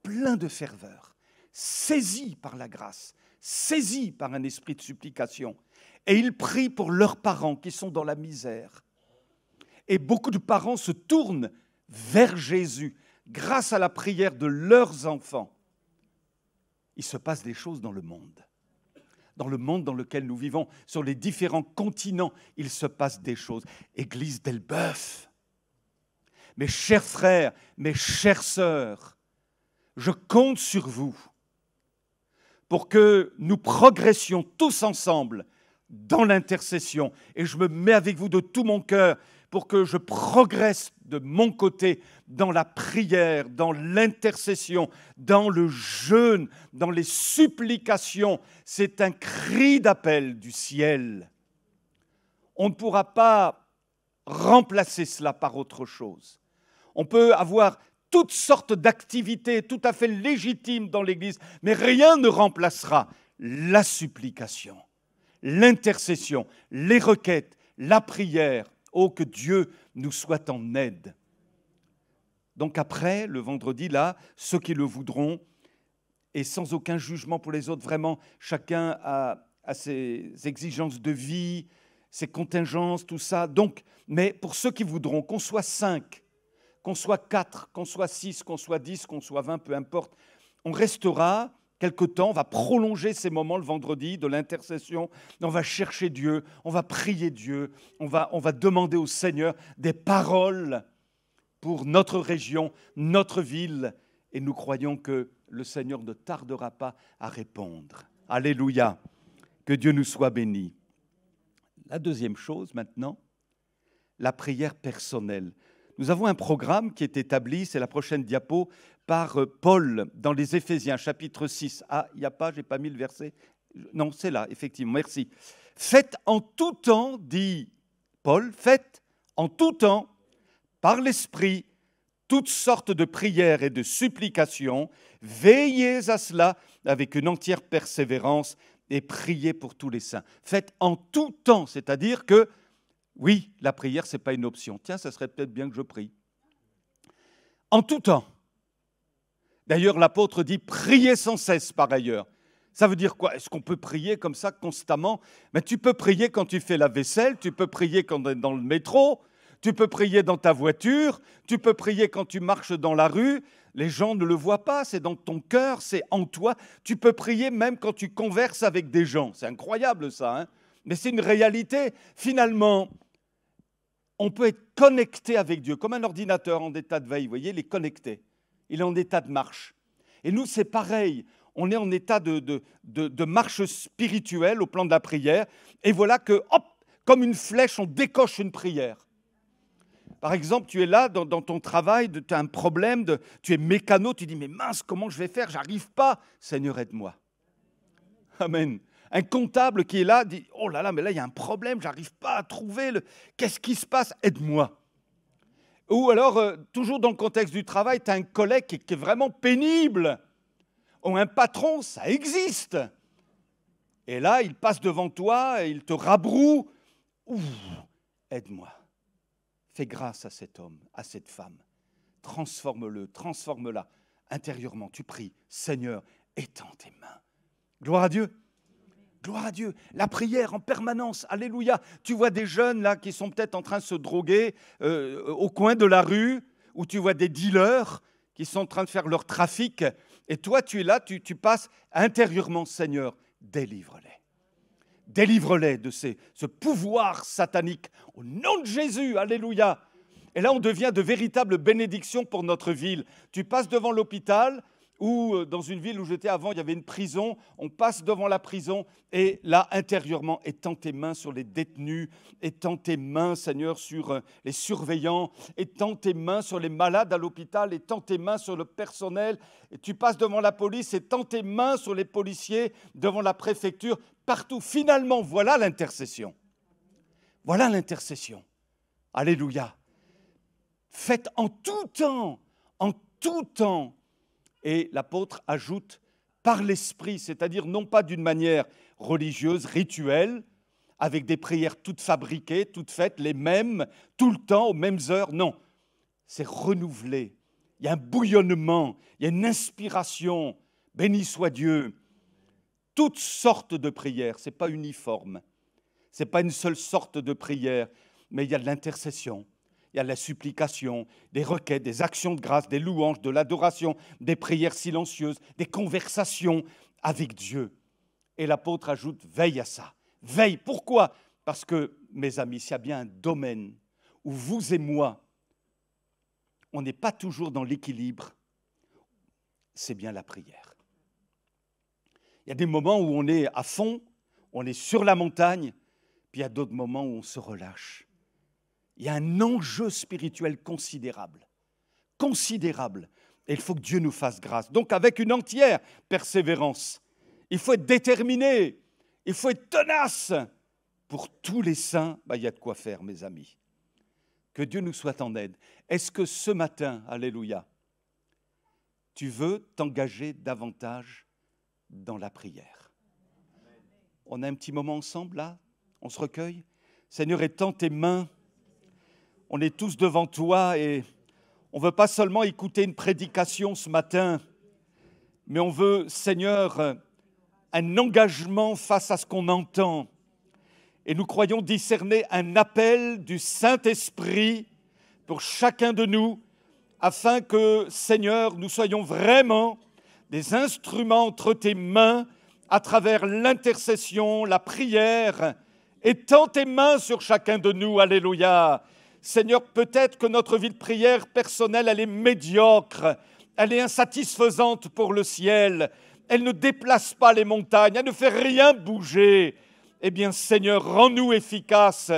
pleins de ferveur, saisis par la grâce, saisis par un esprit de supplication. Et ils prient pour leurs parents qui sont dans la misère. Et beaucoup de parents se tournent vers Jésus grâce à la prière de leurs enfants. Il se passe des choses dans le monde dans lequel nous vivons, sur les différents continents, il se passe des choses. Église d'Elbeuf, mes chers frères, mes chères sœurs, je compte sur vous pour que nous progressions tous ensemble dans l'intercession. Et je me mets avec vous de tout mon cœur pour que je progresse de mon côté dans la prière, dans l'intercession, dans le jeûne, dans les supplications. C'est un cri d'appel du ciel. On ne pourra pas remplacer cela par autre chose. On peut avoir toutes sortes d'activités tout à fait légitimes dans l'Église, mais rien ne remplacera la supplication, l'intercession, les requêtes, la prière. Oh, que Dieu nous soit en aide. Donc après, le vendredi, là, ceux qui le voudront, et sans aucun jugement pour les autres, vraiment, chacun a ses exigences de vie, ses contingences, tout ça. Donc, mais pour ceux qui voudront, qu'on soit 5, qu'on soit 4, qu'on soit 6, qu'on soit 10, qu'on soit 20, peu importe, on restera quelque temps, on va prolonger ces moments le vendredi de l'intercession, on va chercher Dieu, on va prier Dieu, on va demander au Seigneur des paroles pour notre région, notre ville, et nous croyons que le Seigneur ne tardera pas à répondre. Alléluia, que Dieu nous soit béni. La deuxième chose maintenant, la prière personnelle. Nous avons un programme qui est établi, c'est la prochaine diapo, par Paul dans les Éphésiens, chapitre 6. Ah, il n'y a pas, je n'ai pas mis le verset. Non, c'est là, effectivement, merci. Faites en tout temps, dit Paul, faites en tout temps, par l'Esprit, toutes sortes de prières et de supplications. Veillez à cela avec une entière persévérance et priez pour tous les saints. Faites en tout temps, c'est-à-dire que, oui, la prière, ce n'est pas une option. Tiens, ça serait peut-être bien que je prie. En tout temps. D'ailleurs, l'apôtre dit « priez sans cesse » par ailleurs. Ça veut dire quoi? Est-ce qu'on peut prier comme ça constamment? Mais tu peux prier quand tu fais la vaisselle, tu peux prier quand tu es dans le métro, Tu peux prier dans ta voiture, tu peux prier quand tu marches dans la rue. Les gens ne le voient pas, c'est dans ton cœur, c'est en toi. Tu peux prier même quand tu converses avec des gens. C'est incroyable ça, hein? Mais c'est une réalité. Finalement, on peut être connecté avec Dieu, comme un ordinateur en état de veille. Vous voyez, il est connecté. Il est en état de marche. Et nous, c'est pareil. On est en état de marche spirituelle au plan de la prière. Et voilà que, hop, comme une flèche, on décoche une prière. Par exemple, tu es là dans ton travail, tu as un problème, tu es mécano, tu dis « mais mince, comment je vais faire? J'arrive pas. Seigneur, aide-moi. » Amen. Un comptable qui est là dit « oh là là, mais là, il y a un problème, j'arrive pas à trouver. Qu'est-ce qui se passe? Aide-moi. » Ou alors, toujours dans le contexte du travail, tu as un collègue qui est vraiment pénible. Ou un patron, ça existe. Et là, il passe devant toi, et il te rabroue. Ouh, aide-moi. Fais grâce à cet homme, à cette femme. Transforme-le, transforme-la. Intérieurement, tu pries, Seigneur, étends tes mains. Gloire à Dieu. Gloire à Dieu. La prière en permanence. Alléluia. Tu vois des jeunes là qui sont peut-être en train de se droguer au coin de la rue, ou tu vois des dealers qui sont en train de faire leur trafic. Et toi, tu es là, tu passes intérieurement, Seigneur, délivre-les. Délivre-les de ce pouvoir satanique. Au nom de Jésus, alléluia. Et là, on devient de véritables bénédictions pour notre ville. Tu passes devant l'hôpital, ou dans une ville où j'étais avant, il y avait une prison. On passe devant la prison, et là, intérieurement, étends tes mains sur les détenus, étends tes mains, Seigneur, sur les surveillants, étends tes mains sur les malades à l'hôpital, étends tes mains sur le personnel. Et tu passes devant la police, étends tes mains sur les policiers, devant la préfecture, partout. Finalement, voilà l'intercession. Voilà l'intercession. Alléluia. Faites en tout temps, en tout temps. Et l'apôtre ajoute par l'esprit, c'est-à-dire non pas d'une manière religieuse, rituelle, avec des prières toutes fabriquées, toutes faites, les mêmes, tout le temps, aux mêmes heures. Non, c'est renouvelé. Il y a un bouillonnement, il y a une inspiration. Béni soit Dieu. Toutes sortes de prières, ce n'est pas uniforme. Ce n'est pas une seule sorte de prière, mais il y a de l'intercession. Il y a de la supplication, des requêtes, des actions de grâce, des louanges, de l'adoration, des prières silencieuses, des conversations avec Dieu. Et l'apôtre ajoute, veille à ça. Veille. Pourquoi? Parce que, mes amis, s'il y a bien un domaine où vous et moi, on n'est pas toujours dans l'équilibre, c'est bien la prière. Il y a des moments où on est à fond, on est sur la montagne, puis il y a d'autres moments où on se relâche. Il y a un enjeu spirituel considérable, considérable. Et il faut que Dieu nous fasse grâce. Donc avec une entière persévérance, il faut être déterminé, il faut être tenace. Pour tous les saints, il y a de quoi faire, mes amis. Que Dieu nous soit en aide. Est-ce que ce matin, alléluia, tu veux t'engager davantage dans la prière? On a un petit moment ensemble, là? On se recueille? Seigneur, étends tes mains. On est tous devant toi et on ne veut pas seulement écouter une prédication ce matin, mais on veut, Seigneur, un engagement face à ce qu'on entend. Et nous croyons discerner un appel du Saint-Esprit pour chacun de nous, afin que, Seigneur, nous soyons vraiment des instruments entre tes mains à travers l'intercession, la prière. Étends tes mains sur chacun de nous, alléluia. Seigneur, peut-être que notre vie de prière personnelle, elle est médiocre, elle est insatisfaisante pour le ciel, elle ne déplace pas les montagnes, elle ne fait rien bouger. Eh bien, Seigneur, rends-nous efficaces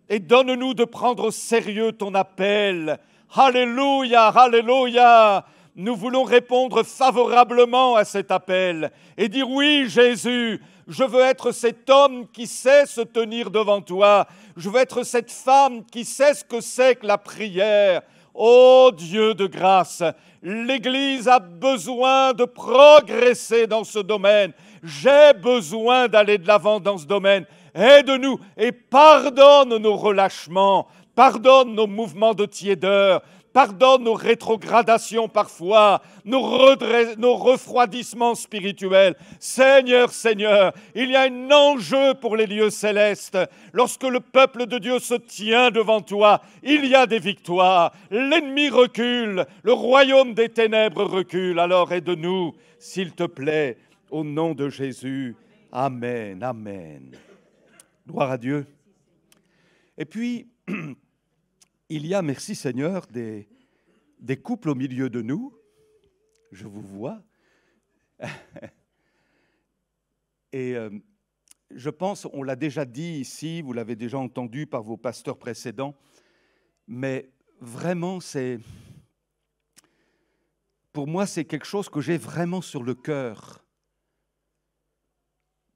et donne-nous de prendre au sérieux ton appel. Alléluia, alléluia. Nous voulons répondre favorablement à cet appel et dire oui, Jésus, je veux être cet homme qui sait se tenir devant toi. Je veux être cette femme qui sait ce que c'est que la prière. Ô Dieu de grâce, l'Église a besoin de progresser dans ce domaine. J'ai besoin d'aller de l'avant dans ce domaine. Aide-nous et pardonne nos relâchements, pardonne nos mouvements de tiédeur, Pardonne nos rétrogradations parfois, nos refroidissements spirituels. Seigneur, Seigneur, il y a un enjeu pour les lieux célestes. Lorsque le peuple de Dieu se tient devant toi, il y a des victoires. L'ennemi recule, le royaume des ténèbres recule. Alors aide-nous, s'il te plaît, au nom de Jésus. Amen, amen. Gloire à Dieu. Et puis, il y a, merci Seigneur, des couples au milieu de nous. Je vous vois. Et je pense, on l'a déjà dit ici, vous l'avez déjà entendu par vos pasteurs précédents, mais vraiment, pour moi, c'est quelque chose que j'ai vraiment sur le cœur.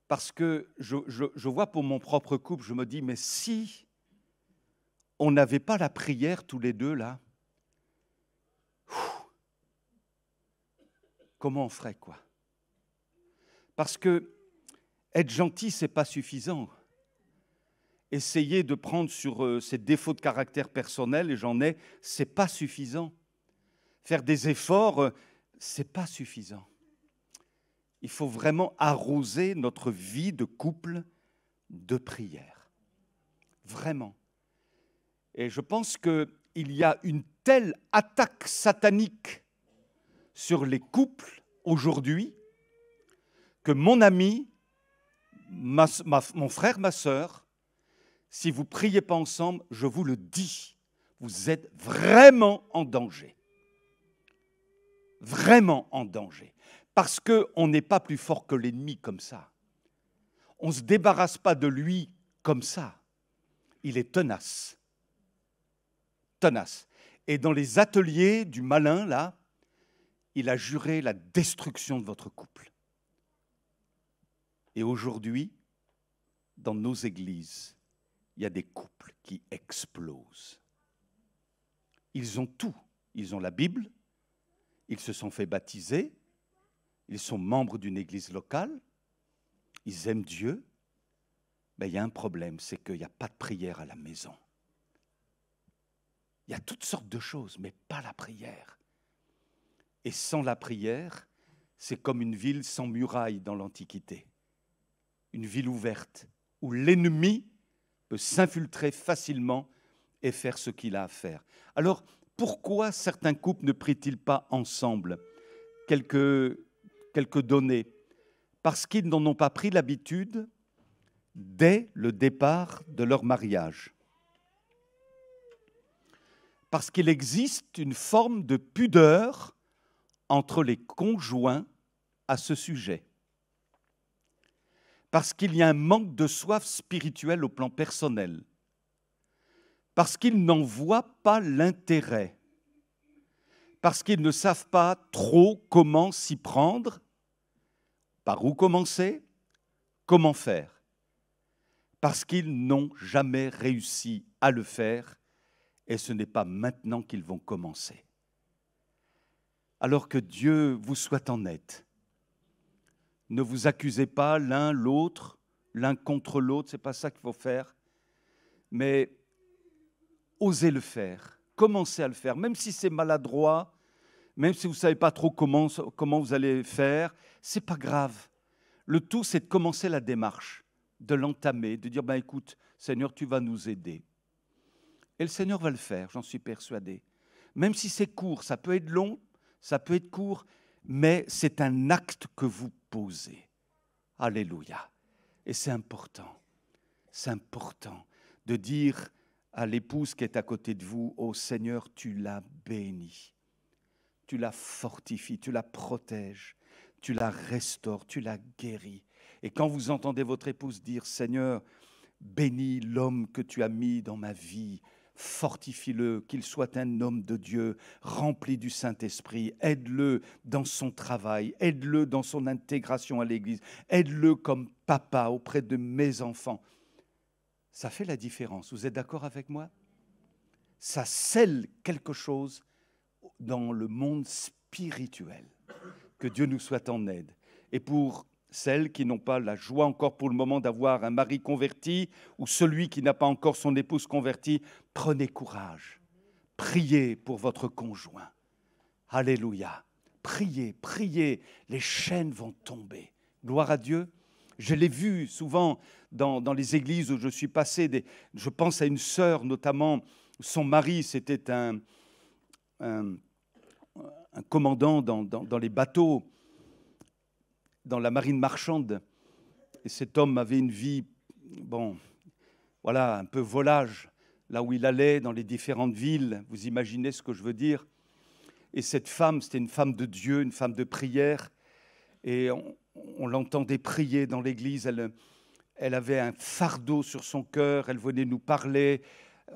Parce que je vois pour mon propre couple, je me dis, mais si on n'avait pas la prière tous les deux là, comment on ferait quoi? Parce que être gentil, ce n'est pas suffisant. Essayer de prendre sur ses défauts de caractère personnel, et j'en ai, ce n'est pas suffisant. Faire des efforts, ce n'est pas suffisant. Il faut vraiment arroser notre vie de couple de prière. Vraiment. Et je pense qu'il y a une telle attaque satanique sur les couples aujourd'hui que mon ami, mon frère, ma sœur, si vous ne priez pas ensemble, je vous le dis, vous êtes vraiment en danger. Vraiment en danger. Parce qu'on n'est pas plus fort que l'ennemi comme ça. On ne se débarrasse pas de lui comme ça. Il est tenace. Tenace. Et dans les ateliers du malin, là, il a juré la destruction de votre couple. Et aujourd'hui, dans nos églises, il y a des couples qui explosent. Ils ont tout. Ils ont la Bible, ils se sont fait baptiser, ils sont membres d'une église locale, ils aiment Dieu, mais il y a un problème, c'est qu'il n'y a pas de prière à la maison. Il y a toutes sortes de choses, mais pas la prière. Et sans la prière, c'est comme une ville sans muraille dans l'Antiquité. Une ville ouverte, où l'ennemi peut s'infiltrer facilement et faire ce qu'il a à faire. Alors, pourquoi certains couples ne prient-ils pas ensemble? Quelques données. Parce qu'ils n'en ont pas pris l'habitude dès le départ de leur mariage. Parce qu'il existe une forme de pudeur entre les conjoints à ce sujet. Parce qu'il y a un manque de soif spirituelle au plan personnel. Parce qu'ils n'en voient pas l'intérêt. Parce qu'ils ne savent pas trop comment s'y prendre, par où commencer, comment faire. Parce qu'ils n'ont jamais réussi à le faire et ce n'est pas maintenant qu'ils vont commencer. Alors que Dieu vous soit en aide. Ne vous accusez pas l'un l'autre, l'un contre l'autre, ce n'est pas ça qu'il faut faire. Mais osez le faire, commencez à le faire, même si c'est maladroit, même si vous ne savez pas trop comment vous allez faire, ce n'est pas grave. Le tout, c'est de commencer la démarche, de l'entamer, de dire, ben, écoute, Seigneur, tu vas nous aider. Et le Seigneur va le faire, j'en suis persuadé. Même si c'est court, ça peut être long, ça peut être court, mais c'est un acte que vous posez. Alléluia. Et c'est important de dire à l'épouse qui est à côté de vous, « Oh Seigneur, tu la bénis, tu la fortifies, tu la protèges, tu la restaures, tu la guéris. » Et quand vous entendez votre épouse dire, « Seigneur, bénis l'homme que tu as mis dans ma vie, fortifie-le, qu'il soit un homme de Dieu, rempli du Saint-Esprit, aide-le dans son travail, aide-le dans son intégration à l'Église, aide-le comme papa auprès de mes enfants. » Ça fait la différence. Vous êtes d'accord avec moi? Ça scelle quelque chose dans le monde spirituel. Que Dieu nous soit en aide. Et pour celles qui n'ont pas la joie encore pour le moment d'avoir un mari converti ou celui qui n'a pas encore son épouse convertie, prenez courage. Priez pour votre conjoint. Alléluia. Priez, priez, les chaînes vont tomber. Gloire à Dieu. Je l'ai vu souvent dans les églises où je suis passé. Je pense à une sœur notamment, son mari, c'était un commandant dans les bateaux, dans la marine marchande. Et cet homme avait une vie, un peu volage, là où il allait, dans les différentes villes. Vous imaginez ce que je veux dire. Et cette femme, c'était une femme de Dieu, une femme de prière. Et on l'entendait prier dans l'église. Elle avait un fardeau sur son cœur. Elle venait nous parler.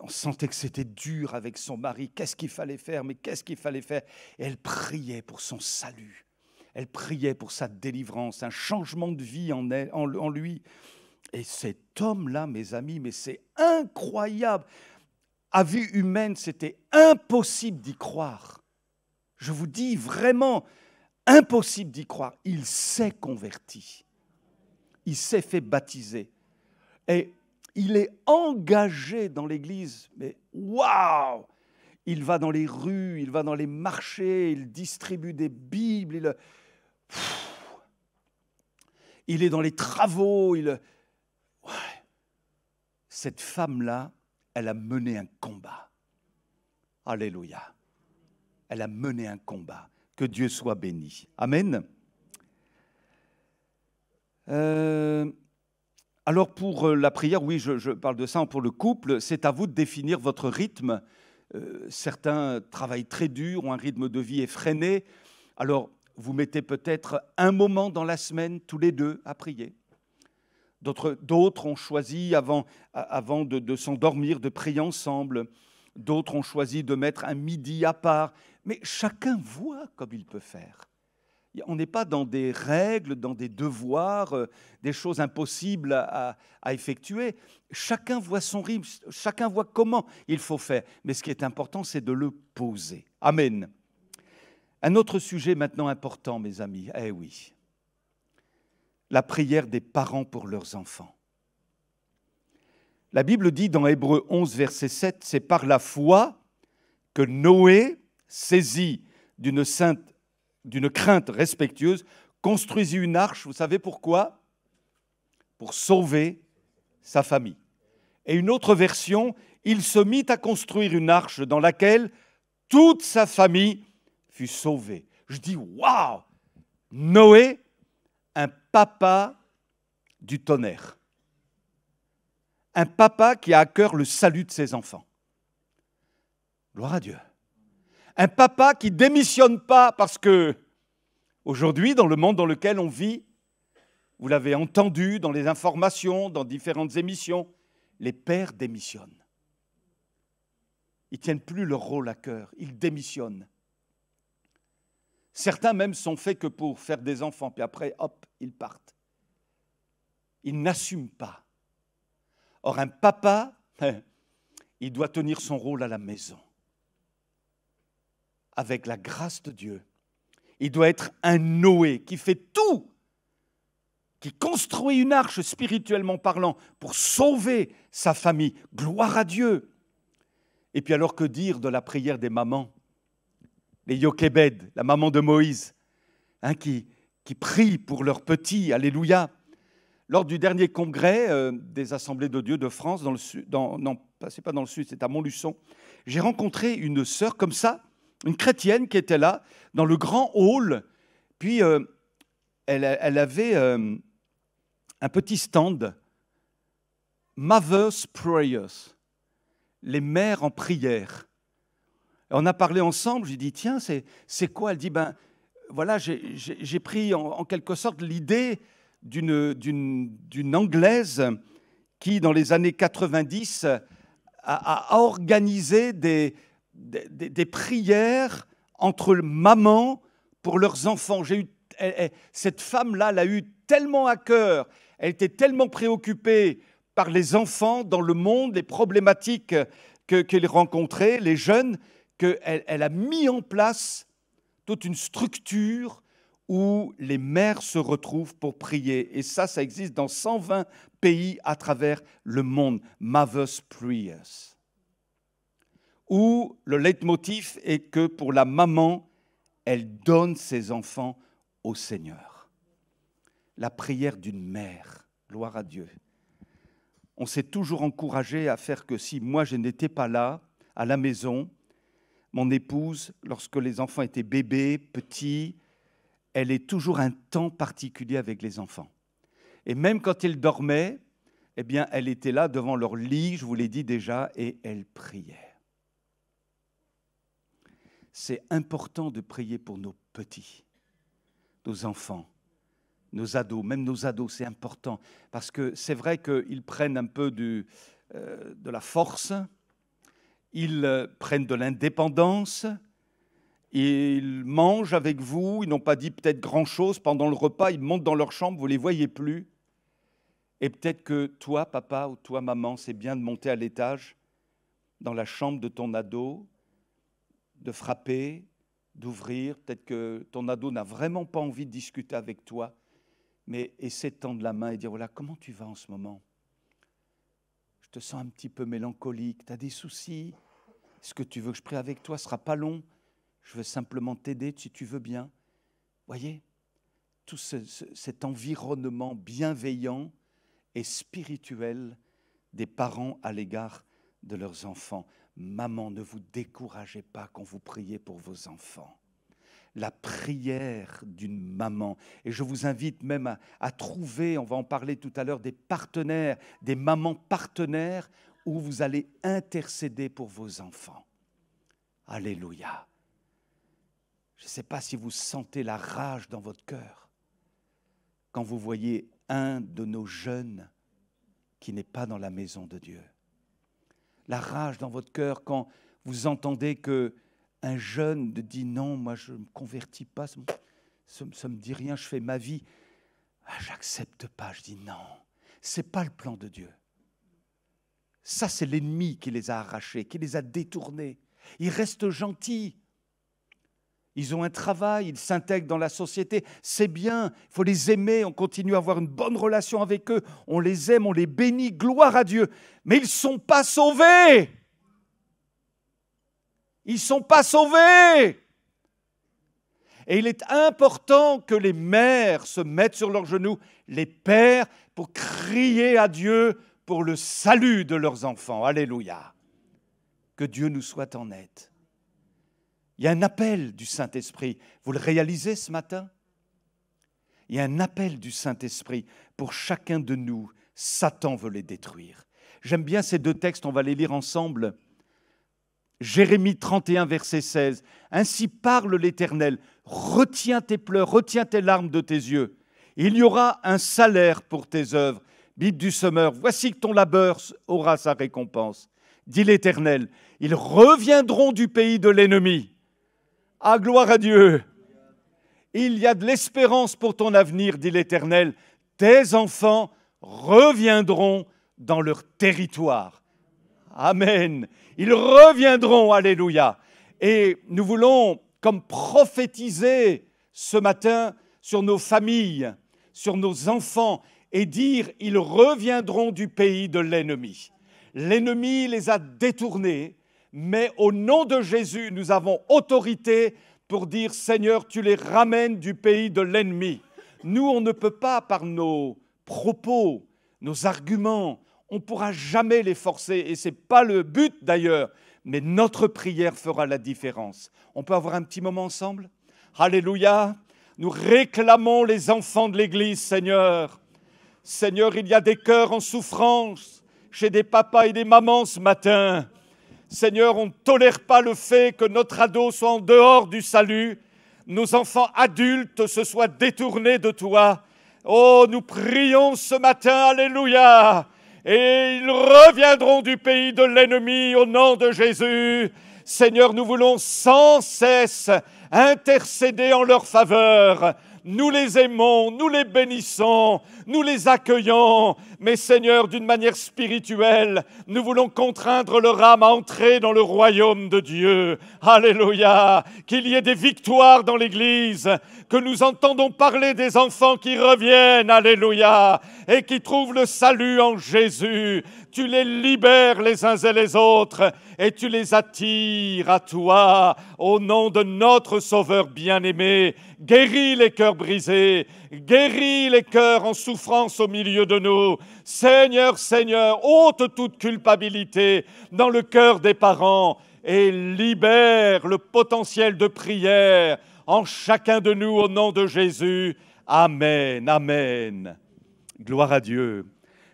On sentait que c'était dur avec son mari. Qu'est-ce qu'il fallait faire? Mais qu'est-ce qu'il fallait faire? Et elle priait pour son salut. Elle priait pour sa délivrance, un changement de vie en lui. Et cet homme-là, mes amis, mais c'est incroyable. À vue humaine, c'était impossible d'y croire. Je vous dis vraiment, impossible d'y croire. Il s'est converti. Il s'est fait baptiser. Et il est engagé dans l'Église. Mais waouh! Il va dans les rues, il va dans les marchés, il distribue des Bibles, il est dans les travaux. Cette femme-là, elle a mené un combat. Alléluia. Elle a mené un combat. Que Dieu soit béni. Amen. Alors pour la prière, oui, je parle de ça. Pour le couple, c'est à vous de définir votre rythme. Certains travaillent très dur, ont un rythme de vie effréné. Alors, vous mettez peut-être un moment dans la semaine, tous les deux, à prier. D'autres ont choisi, avant de s'endormir, de prier ensemble. D'autres ont choisi de mettre un midi à part. Mais chacun voit comme il peut faire. On n'est pas dans des règles, dans des devoirs, des choses impossibles à effectuer. Chacun voit son rythme, chacun voit comment il faut faire. Mais ce qui est important, c'est de le poser. Amen. Un autre sujet maintenant important, mes amis. Eh oui. La prière des parents pour leurs enfants. La Bible dit dans Hébreux 11, verset 7, c'est par la foi que Noé, saisi d'une crainte respectueuse, construisit une arche. Vous savez pourquoi? Pour sauver sa famille. Et une autre version, il se mit à construire une arche dans laquelle toute sa famille fut sauvée. Je dis, waouh! Noé, un papa du tonnerre. Un papa qui a à cœur le salut de ses enfants. Gloire à Dieu. Un papa qui ne démissionne pas parce que, aujourd'hui, dans le monde dans lequel on vit, vous l'avez entendu dans les informations, dans différentes émissions, les pères démissionnent. Ils ne tiennent plus leur rôle à cœur, ils démissionnent. Certains même sont faits que pour faire des enfants, puis après, hop, ils partent. Ils n'assument pas. Or, un papa, il doit tenir son rôle à la maison. Avec la grâce de Dieu. Il doit être un Noé qui fait tout, qui construit une arche spirituellement parlant pour sauver sa famille. Gloire à Dieu. Et puis alors que dire de la prière des mamans? Les Yochébed, la maman de Moïse, qui prient pour leurs petits, alléluia. Lors du dernier congrès des Assemblées de Dieu de France, dans le sud, non, c'est pas dans le sud, c'est à Montluçon, j'ai rencontré une sœur comme ça, une chrétienne qui était là, dans le grand hall. Puis elle avait un petit stand, Mother's Prayers, les mères en prière. Et on a parlé ensemble, j'ai dit, tiens, c'est quoi? Elle dit, voilà, j'ai pris en quelque sorte l'idée d'une Anglaise qui, dans les années 90, a organisé des prières entre mamans pour leurs enfants. Cette femme-là l'a eu tellement à cœur, elle était tellement préoccupée par les enfants dans le monde, les problématiques qu'elle rencontrait, les jeunes, qu'elle a mis en place toute une structure où les mères se retrouvent pour prier. Et ça existe dans 120 pays à travers le monde. Mother's Prayers. où le leitmotiv est que pour la maman, elle donne ses enfants au Seigneur. La prière d'une mère, gloire à Dieu. On s'est toujours encouragé à faire que si moi je n'étais pas là, à la maison, mon épouse, lorsque les enfants étaient bébés, petits, elle ait toujours un temps particulier avec les enfants. Et même quand ils dormaient, eh bien, elle était là devant leur lit, je vous l'ai dit déjà, et elle priait. C'est important de prier pour nos petits, nos enfants, nos ados, même nos ados, c'est important. Parce que c'est vrai qu'ils prennent un peu de la force, ils prennent de l'indépendance, ils mangent avec vous, ils n'ont pas dit peut-être grand-chose pendant le repas, ils montent dans leur chambre, vous ne les voyez plus. Et peut-être que toi, papa, ou toi, maman, c'est bien de monter à l'étage, dans la chambre de ton ado, de frapper, d'ouvrir. Peut-être que ton ado n'a vraiment pas envie de discuter avec toi, mais essaie de tendre la main et dire, voilà, comment tu vas en ce moment ? Je te sens un petit peu mélancolique, tu as des soucis ? Est-ce que tu veux que je prie avec toi ? Ce ne sera pas long. Je veux simplement t'aider si tu veux bien. Voyez, tout cet environnement bienveillant et spirituel des parents à l'égard de leurs enfants. Maman, ne vous découragez pas quand vous priez pour vos enfants. La prière d'une maman. Et je vous invite même à trouver, on va en parler tout à l'heure, des partenaires, des mamans partenaires où vous allez intercéder pour vos enfants. Alléluia. Je ne sais pas si vous sentez la rage dans votre cœur quand vous voyez un de nos jeunes qui n'est pas dans la maison de Dieu. La rage dans votre cœur quand vous entendez qu'un jeune dit non, moi je ne me convertis pas, ça ne me dit rien, je fais ma vie. Ah, j'accepte pas, je dis non, ce n'est pas le plan de Dieu. Ça, c'est l'ennemi qui les a arrachés, qui les a détournés. Ils restent gentils. Ils ont un travail, ils s'intègrent dans la société. C'est bien, il faut les aimer, on continue à avoir une bonne relation avec eux. On les aime, on les bénit, gloire à Dieu. Mais ils ne sont pas sauvés. Ils ne sont pas sauvés. Et il est important que les mères se mettent sur leurs genoux, les pères, pour crier à Dieu pour le salut de leurs enfants. Alléluia. Que Dieu nous soit en aide. Il y a un appel du Saint-Esprit. Vous le réalisez ce matin ? Il y a un appel du Saint-Esprit pour chacun de nous. Satan veut les détruire. J'aime bien ces deux textes, on va les lire ensemble. Jérémie 31, verset 16. Ainsi parle l'Éternel. Retiens tes pleurs, retiens tes larmes de tes yeux. Il y aura un salaire pour tes œuvres. Bible du semeur, voici que ton labeur aura sa récompense. Dit l'Éternel, ils reviendront du pays de l'ennemi. Ah, gloire à Dieu! Il y a de l'espérance pour ton avenir, dit l'Éternel. Tes enfants reviendront dans leur territoire. Amen. Ils reviendront, alléluia. Et nous voulons, comme prophétiser ce matin sur nos familles, sur nos enfants, et dire, ils reviendront du pays de l'ennemi. L'ennemi les a détournés, mais au nom de Jésus, nous avons autorité pour dire, Seigneur, tu les ramènes du pays de l'ennemi. Nous, on ne peut pas, par nos propos, nos arguments, on ne pourra jamais les forcer, et ce n'est pas le but d'ailleurs, mais notre prière fera la différence. On peut avoir un petit moment ensemble ? Alléluia. Nous réclamons les enfants de l'Église, Seigneur. Seigneur, il y a des cœurs en souffrance chez des papas et des mamans ce matin. Seigneur, on ne tolère pas le fait que notre ado soit en dehors du salut. Nos enfants adultes se soient détournés de toi. Oh, nous prions ce matin, alléluia. Et ils reviendront du pays de l'ennemi au nom de Jésus. Seigneur, nous voulons sans cesse intercéder en leur faveur. Nous les aimons, nous les bénissons, nous les accueillons. Mais Seigneur, d'une manière spirituelle, nous voulons contraindre leur âme à entrer dans le royaume de Dieu. Alléluia! Qu'il y ait des victoires dans l'Église, que nous entendons parler des enfants qui reviennent, alléluia, et qui trouvent le salut en Jésus. Tu les libères les uns et les autres et tu les attires à toi au nom de notre Sauveur bien-aimé. Guéris les cœurs brisés, guéris les cœurs en souffrance au milieu de nous. Seigneur, Seigneur, ôte toute culpabilité dans le cœur des parents et libère le potentiel de prière en chacun de nous au nom de Jésus. Amen, amen. Gloire à Dieu.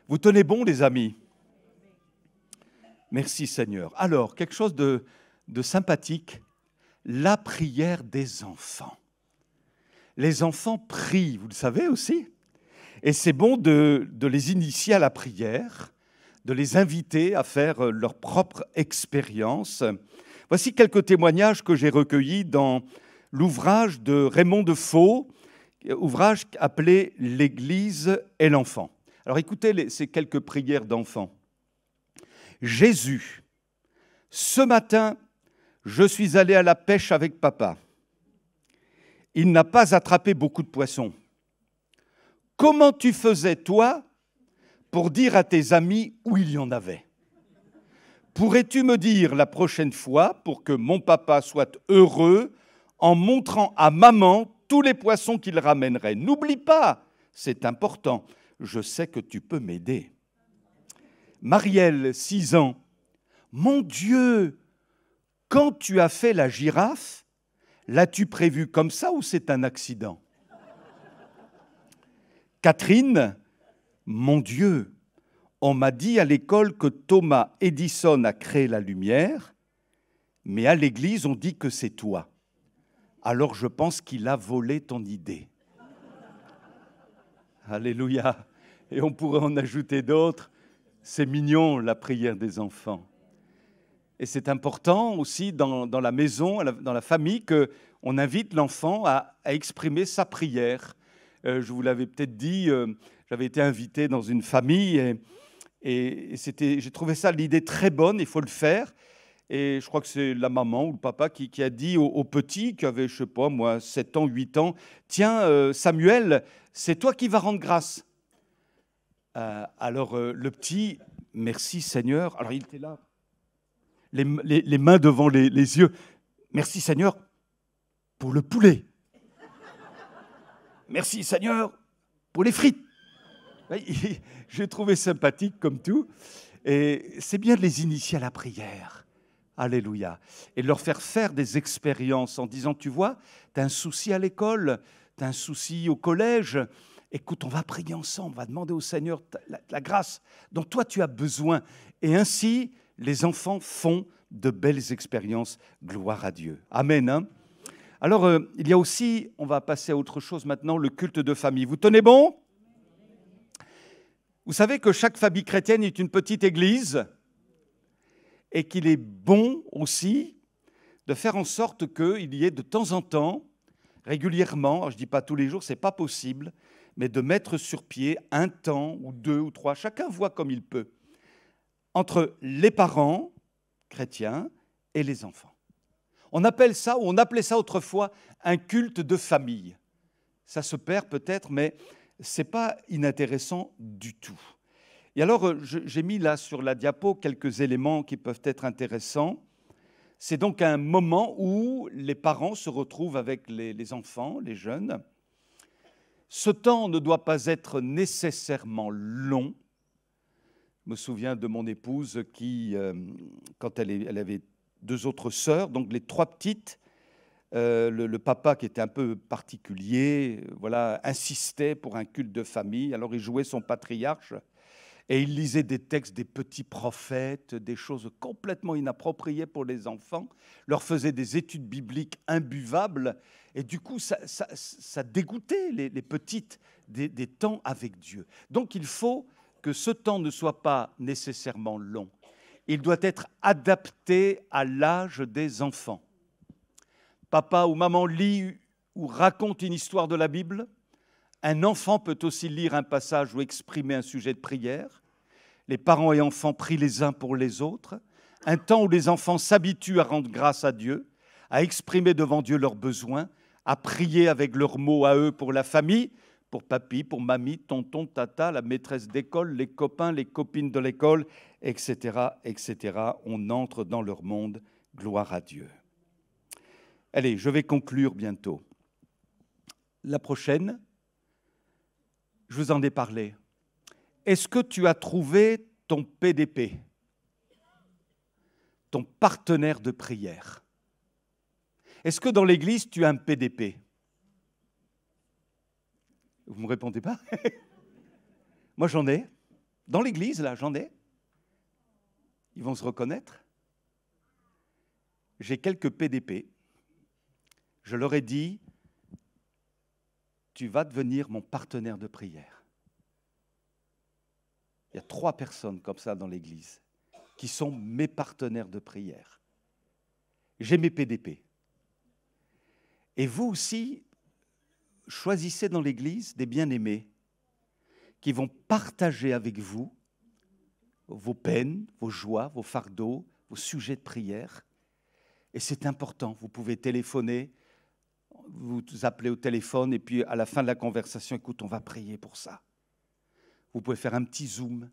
Vous tenez bon, les amis? Merci Seigneur. Alors, quelque chose de sympathique, la prière des enfants. Les enfants prient, vous le savez aussi. Et c'est bon de les initier à la prière, de les inviter à faire leur propre expérience. Voici quelques témoignages que j'ai recueillis dans l'ouvrage de Raymond de Faux, ouvrage appelé « L'Église et l'enfant ». Alors écoutez ces quelques prières d'enfants. Jésus, ce matin, je suis allé à la pêche avec papa. Il n'a pas attrapé beaucoup de poissons. Comment tu faisais, toi, pour dire à tes amis où il y en avait? Pourrais-tu me dire la prochaine fois, pour que mon papa soit heureux, en montrant à maman tous les poissons qu'il ramènerait? N'oublie pas, c'est important, je sais que tu peux m'aider. Marielle, 6 ans, mon Dieu, quand tu as fait la girafe, l'as-tu prévu comme ça ou c'est un accident? Catherine, mon Dieu, on m'a dit à l'école que Thomas Edison a créé la lumière, mais à l'église on dit que c'est toi. Alors je pense qu'il a volé ton idée. Alléluia. Et on pourrait en ajouter d'autres. C'est mignon, la prière des enfants. Et c'est important aussi dans la maison, dans la famille, qu'on invite l'enfant à exprimer sa prière. Je vous l'avais peut-être dit, j'avais été invité dans une famille et j'ai trouvé ça l'idée très bonne, il faut le faire. Et je crois que c'est la maman ou le papa qui a dit au petit, qui avait, je ne sais pas moi, 7 ans, 8 ans, « Tiens, Samuel, c'est toi qui vas rendre grâce. » Alors le petit, « Merci Seigneur. » Alors il était là, les mains devant les yeux. « Merci Seigneur pour le poulet. Merci Seigneur pour les frites. » J'ai trouvé sympathique comme tout. Et c'est bien de les initier à la prière. Alléluia. Et de leur faire des expériences en disant, tu vois, tu as un souci à l'école, tu as un souci au collège. Écoute, on va prier ensemble, on va demander au Seigneur la grâce dont toi tu as besoin. Et ainsi, les enfants font de belles expériences. Gloire à Dieu. Amen. Hein? Alors, il y a aussi, on va passer à autre chose maintenant, le culte de famille. Vous tenez bon? Vous savez que chaque famille chrétienne est une petite église et qu'il est bon aussi de faire en sorte qu'il y ait de temps en temps, régulièrement, alors je ne dis pas tous les jours, ce n'est pas possible, mais de mettre sur pied un temps ou 2 ou 3, chacun voit comme il peut, entre les parents chrétiens et les enfants. On appelle ça, ou on appelait ça autrefois, un culte de famille. Ça se perd peut-être, mais ce n'est pas inintéressant du tout. Et alors, j'ai mis là sur la diapo quelques éléments qui peuvent être intéressants. C'est donc un moment où les parents se retrouvent avec les enfants, les jeunes. Ce temps ne doit pas être nécessairement long. Je me souviens de mon épouse qui, quand elle avait 2 autres sœurs, donc les 3 petites, le papa qui était un peu particulier, voilà, insistait pour un culte de famille. Alors il jouait son patriarche et il lisait des textes des petits prophètes, des choses complètement inappropriées pour les enfants, leur faisait des études bibliques imbuvables et du coup ça dégoûtait les petites des temps avec Dieu. Donc il faut que ce temps ne soit pas nécessairement long. Il doit être adapté à l'âge des enfants. papa ou maman lit ou raconte une histoire de la Bible, un enfant peut aussi lire un passage ou exprimer un sujet de prière. Les parents et enfants prient les uns pour les autres. Un temps où les enfants s'habituent à rendre grâce à Dieu, à exprimer devant Dieu leurs besoins, à prier avec leurs mots à eux pour la famille, pour papy, pour mamie, tonton, tata, la maîtresse d'école, les copains, les copines de l'école, etc., etc. On entre dans leur monde. Gloire à Dieu. Allez, je vais conclure bientôt. La prochaine, je vous en ai parlé. Est-ce que tu as trouvé ton PDP, ton partenaire de prière? Est-ce que dans l'Église, tu as un PDP? Vous ne me répondez pas? Moi, j'en ai. Dans l'Église, là, j'en ai. Ils vont se reconnaître. J'ai quelques PDP. Je leur ai dit, tu vas devenir mon partenaire de prière. Il y a 3 personnes comme ça dans l'Église qui sont mes partenaires de prière. J'ai mes PDP. Et vous aussi, choisissez dans l'Église des bien-aimés qui vont partager avec vous vos peines, vos joies, vos fardeaux, vos sujets de prière. Et c'est important, vous pouvez téléphoner, vous appelez au téléphone et puis à la fin de la conversation, écoute, on va prier pour ça. Vous pouvez faire un petit Zoom,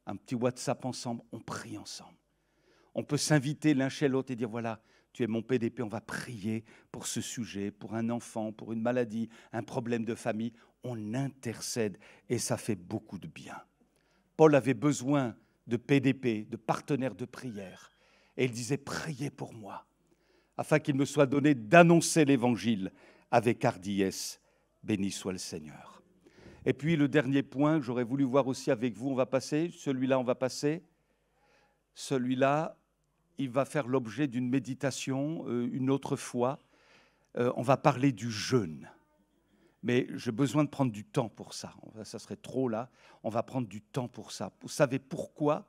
un petit WhatsApp ensemble, on prie ensemble. On peut s'inviter l'un chez l'autre et dire, voilà, tu es mon PDP, on va prier pour ce sujet, pour un enfant, pour une maladie, un problème de famille. On intercède et ça fait beaucoup de bien. Paul avait besoin de PDP, de partenaires de prière. Et il disait, priez pour moi, afin qu'il me soit donné d'annoncer l'Évangile avec hardiesse. Béni soit le Seigneur. Et puis le dernier point que j'aurais voulu voir aussi avec vous, on va passer, celui-là on va passer, celui-là il va faire l'objet d'une méditation une autre fois. On va parler du jeûne. Mais j'ai besoin de prendre du temps pour ça. Ça serait trop là. On va prendre du temps pour ça. Vous savez pourquoi?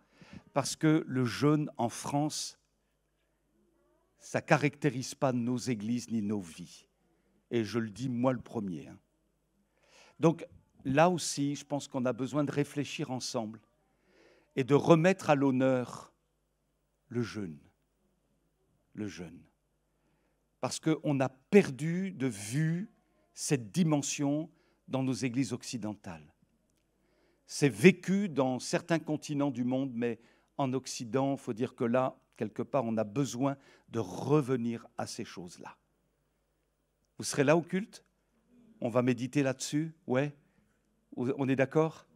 Parce que le jeûne en France, ça ne caractérise pas nos églises ni nos vies. Et je le dis moi le premier. Donc là aussi, je pense qu'on a besoin de réfléchir ensemble et de remettre à l'honneur le jeûne. Le jeûne. Parce qu'on a perdu de vue cette dimension dans nos églises occidentales. C'est vécu dans certains continents du monde, mais en Occident, il faut dire que là, quelque part, on a besoin de revenir à ces choses-là. Vous serez là au culte? On va méditer là-dessus? Ouais? On est d'accord?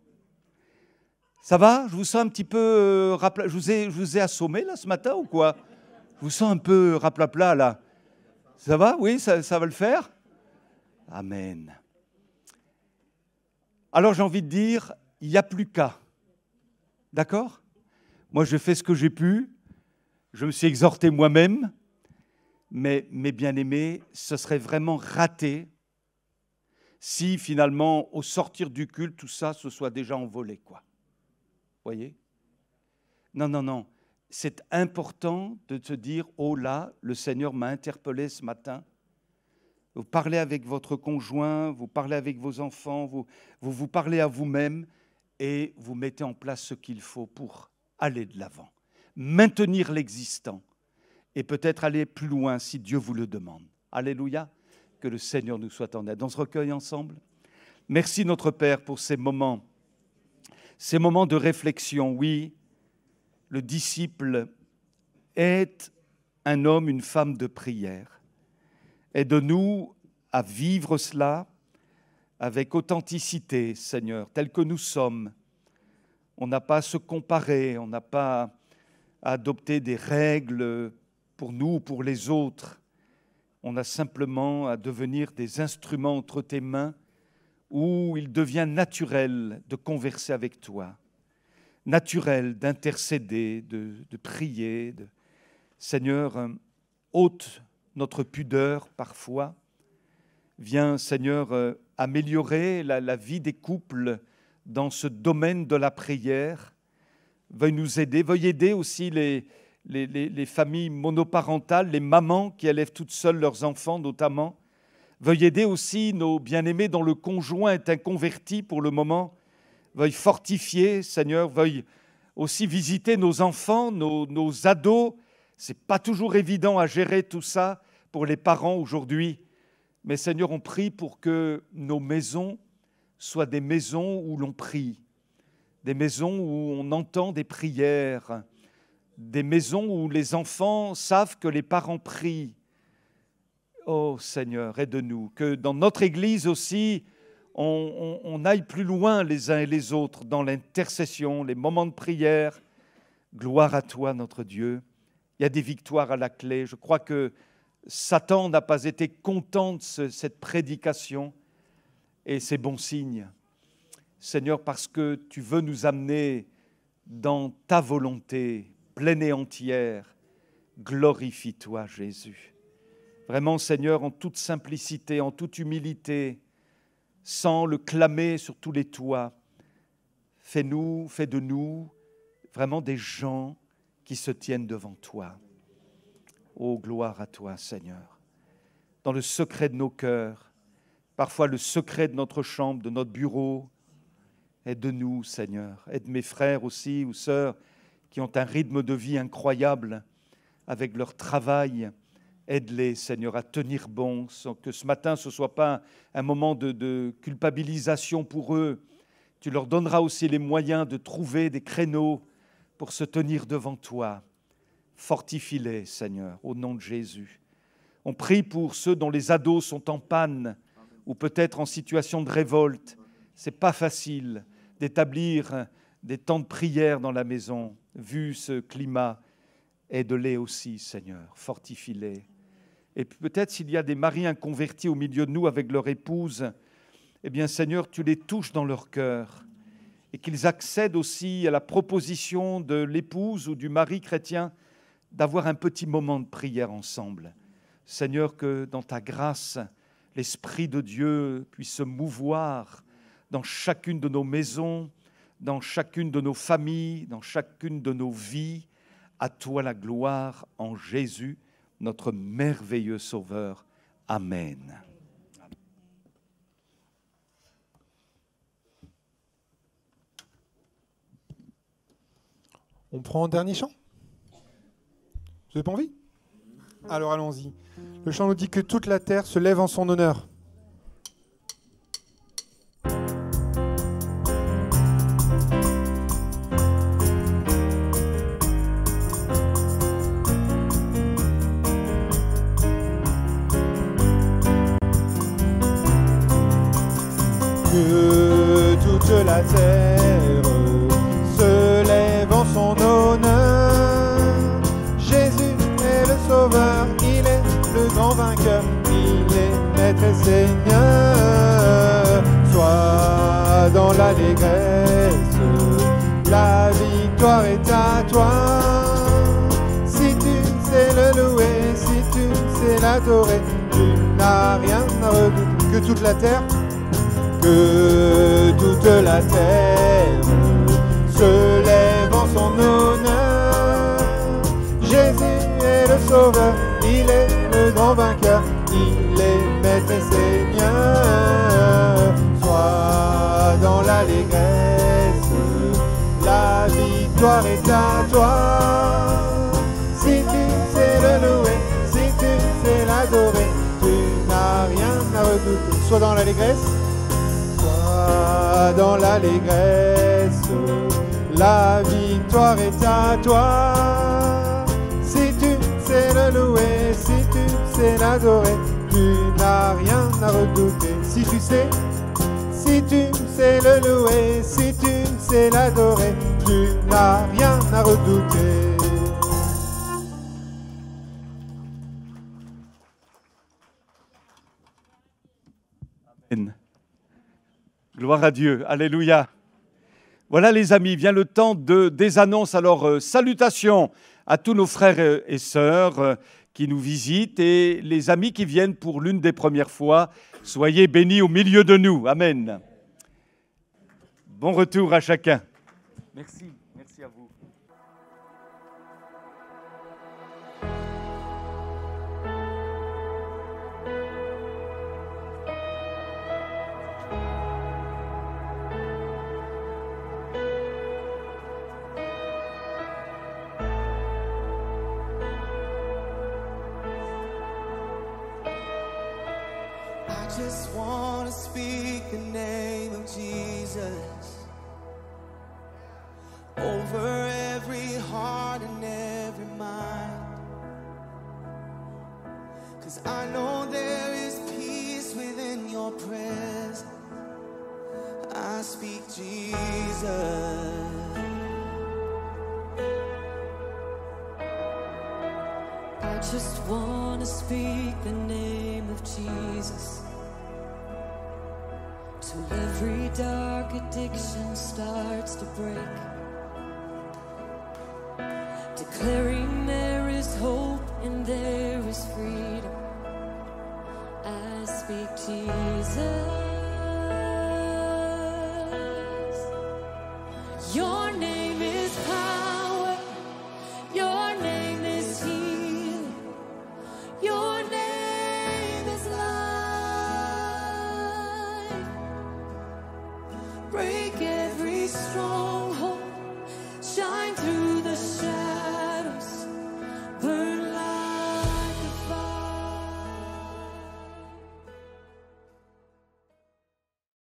Ça va? Je vous sens un petit peu... je vous ai assommé là ce matin ou quoi? Je vous sens un peu raplapla là. Ça va? Oui, ça va le faire? Amen. Alors j'ai envie de dire, il n'y a plus qu'à. D'accord? Moi, je fais ce que j'ai pu. Je me suis exhorté moi-même. Mais mes bien-aimés, ce serait vraiment raté si finalement, au sortir du culte, tout ça se soit déjà envolé, quoi. Voyez? Non, non, non. C'est important de te dire, oh là, le Seigneur m'a interpellé ce matin. Vous parlez avec votre conjoint, vous parlez avec vos enfants, vous parlez à vous-même et vous mettez en place ce qu'il faut pour aller de l'avant, maintenir l'existant et peut-être aller plus loin si Dieu vous le demande. Alléluia, que le Seigneur nous soit en aide. On se recueille ensemble. Merci notre Père pour ces moments de réflexion. Oui, le disciple est un homme, une femme de prière. Aide-nous à vivre cela avec authenticité, Seigneur, tel que nous sommes. On n'a pas à se comparer, on n'a pas à adopter des règles pour nous ou pour les autres. On a simplement à devenir des instruments entre tes mains où il devient naturel de converser avec toi, naturel d'intercéder, de prier. Seigneur, ôte notre pudeur parfois. Viens, Seigneur, améliorer la vie des couples dans ce domaine de la prière. Veuille nous aider, veuille aider aussi les les familles monoparentales, les mamans qui élèvent toutes seules leurs enfants notamment. Veuille aider aussi nos bien-aimés dont le conjoint est inconverti pour le moment. Veuille fortifier, Seigneur, veuille aussi visiter nos enfants, nos ados. Ce n'est pas toujours évident à gérer tout ça pour les parents aujourd'hui. Mais Seigneur, on prie pour que nos maisons soient des maisons où l'on prie, des maisons où on entend des prières, des maisons où les enfants savent que les parents prient. Oh Seigneur, aide-nous, que dans notre Église aussi, on aille plus loin les uns et les autres dans l'intercession, les moments de prière. Gloire à toi, notre Dieu. Il y a des victoires à la clé. Je crois que Satan n'a pas été content de cette prédication et c'est bon signe. Seigneur, parce que tu veux nous amener dans ta volonté pleine et entière. Glorifie-toi, Jésus. Vraiment, Seigneur, en toute simplicité, en toute humilité, sans le clamer sur tous les toits, fais de nous vraiment des gens qui se tiennent devant toi. Oh, gloire à toi, Seigneur. Dans le secret de nos cœurs, parfois le secret de notre chambre, de notre bureau, aide-nous, Seigneur. Aide mes frères aussi ou sœurs qui ont un rythme de vie incroyable avec leur travail. Aide-les, Seigneur, à tenir bon, sans que ce matin, ce ne soit pas un moment de culpabilisation pour eux. Tu leur donneras aussi les moyens de trouver des créneaux pour se tenir devant toi. Fortifie-les, Seigneur, au nom de Jésus. On prie pour ceux dont les ados sont en panne ou peut-être en situation de révolte. Ce n'est pas facile d'établir des temps de prière dans la maison, vu ce climat. Aide-les aussi, Seigneur, fortifie-les. Et peut-être s'il y a des maris inconvertis au milieu de nous avec leur épouse, eh bien, Seigneur, tu les touches dans leur cœur et qu'ils accèdent aussi à la proposition de l'épouse ou du mari chrétien d'avoir un petit moment de prière ensemble. Seigneur, que dans ta grâce, l'Esprit de Dieu puisse se mouvoir dans chacune de nos maisons, dans chacune de nos familles, dans chacune de nos vies. À toi la gloire en Jésus, notre merveilleux Sauveur. Amen. On prend un dernier chant? Vous n'avez pas envie? Alors allons-y. Le chant nous dit que toute la terre se lève en son honneur. Que toute la terre se lève en son honneur. Jésus est le Sauveur, il est le grand vainqueur, il est Maître et Seigneur. Sois dans l'allégresse, la victoire est à toi. Si tu sais le louer, si tu sais l'adorer, tu n'as rien à redouter. Que toute la terre se lève en son honneur. Jésus est le Sauveur, il est le grand vainqueur, il est Maître et Seigneur. Sois dans l'allégresse, la victoire est à toi. Si tu sais le louer, si tu sais l'adorer, tu n'as rien à redouter. Sois dans l'allégresse. Dans l'allégresse, la victoire est à toi. Si tu sais le louer, si tu sais l'adorer, tu n'as rien à redouter. Si tu sais le louer, si tu sais l'adorer, tu n'as rien à redouter. Amen. Gloire à Dieu, alléluia. Voilà les amis, vient le temps des annonces. Alors salutations à tous nos frères et sœurs qui nous visitent et les amis qui viennent pour l'une des premières fois. Soyez bénis au milieu de nous. Amen. Bon retour à chacun. Merci à vous. just want to speak the name of Jesus over every heart and every mind. 'Cause I know there is peace within your presence. I speak Jesus. I just want to speak the name of Jesus till every dark addiction starts to break, declaring there is hope and there is freedom. I speak Jesus. Your name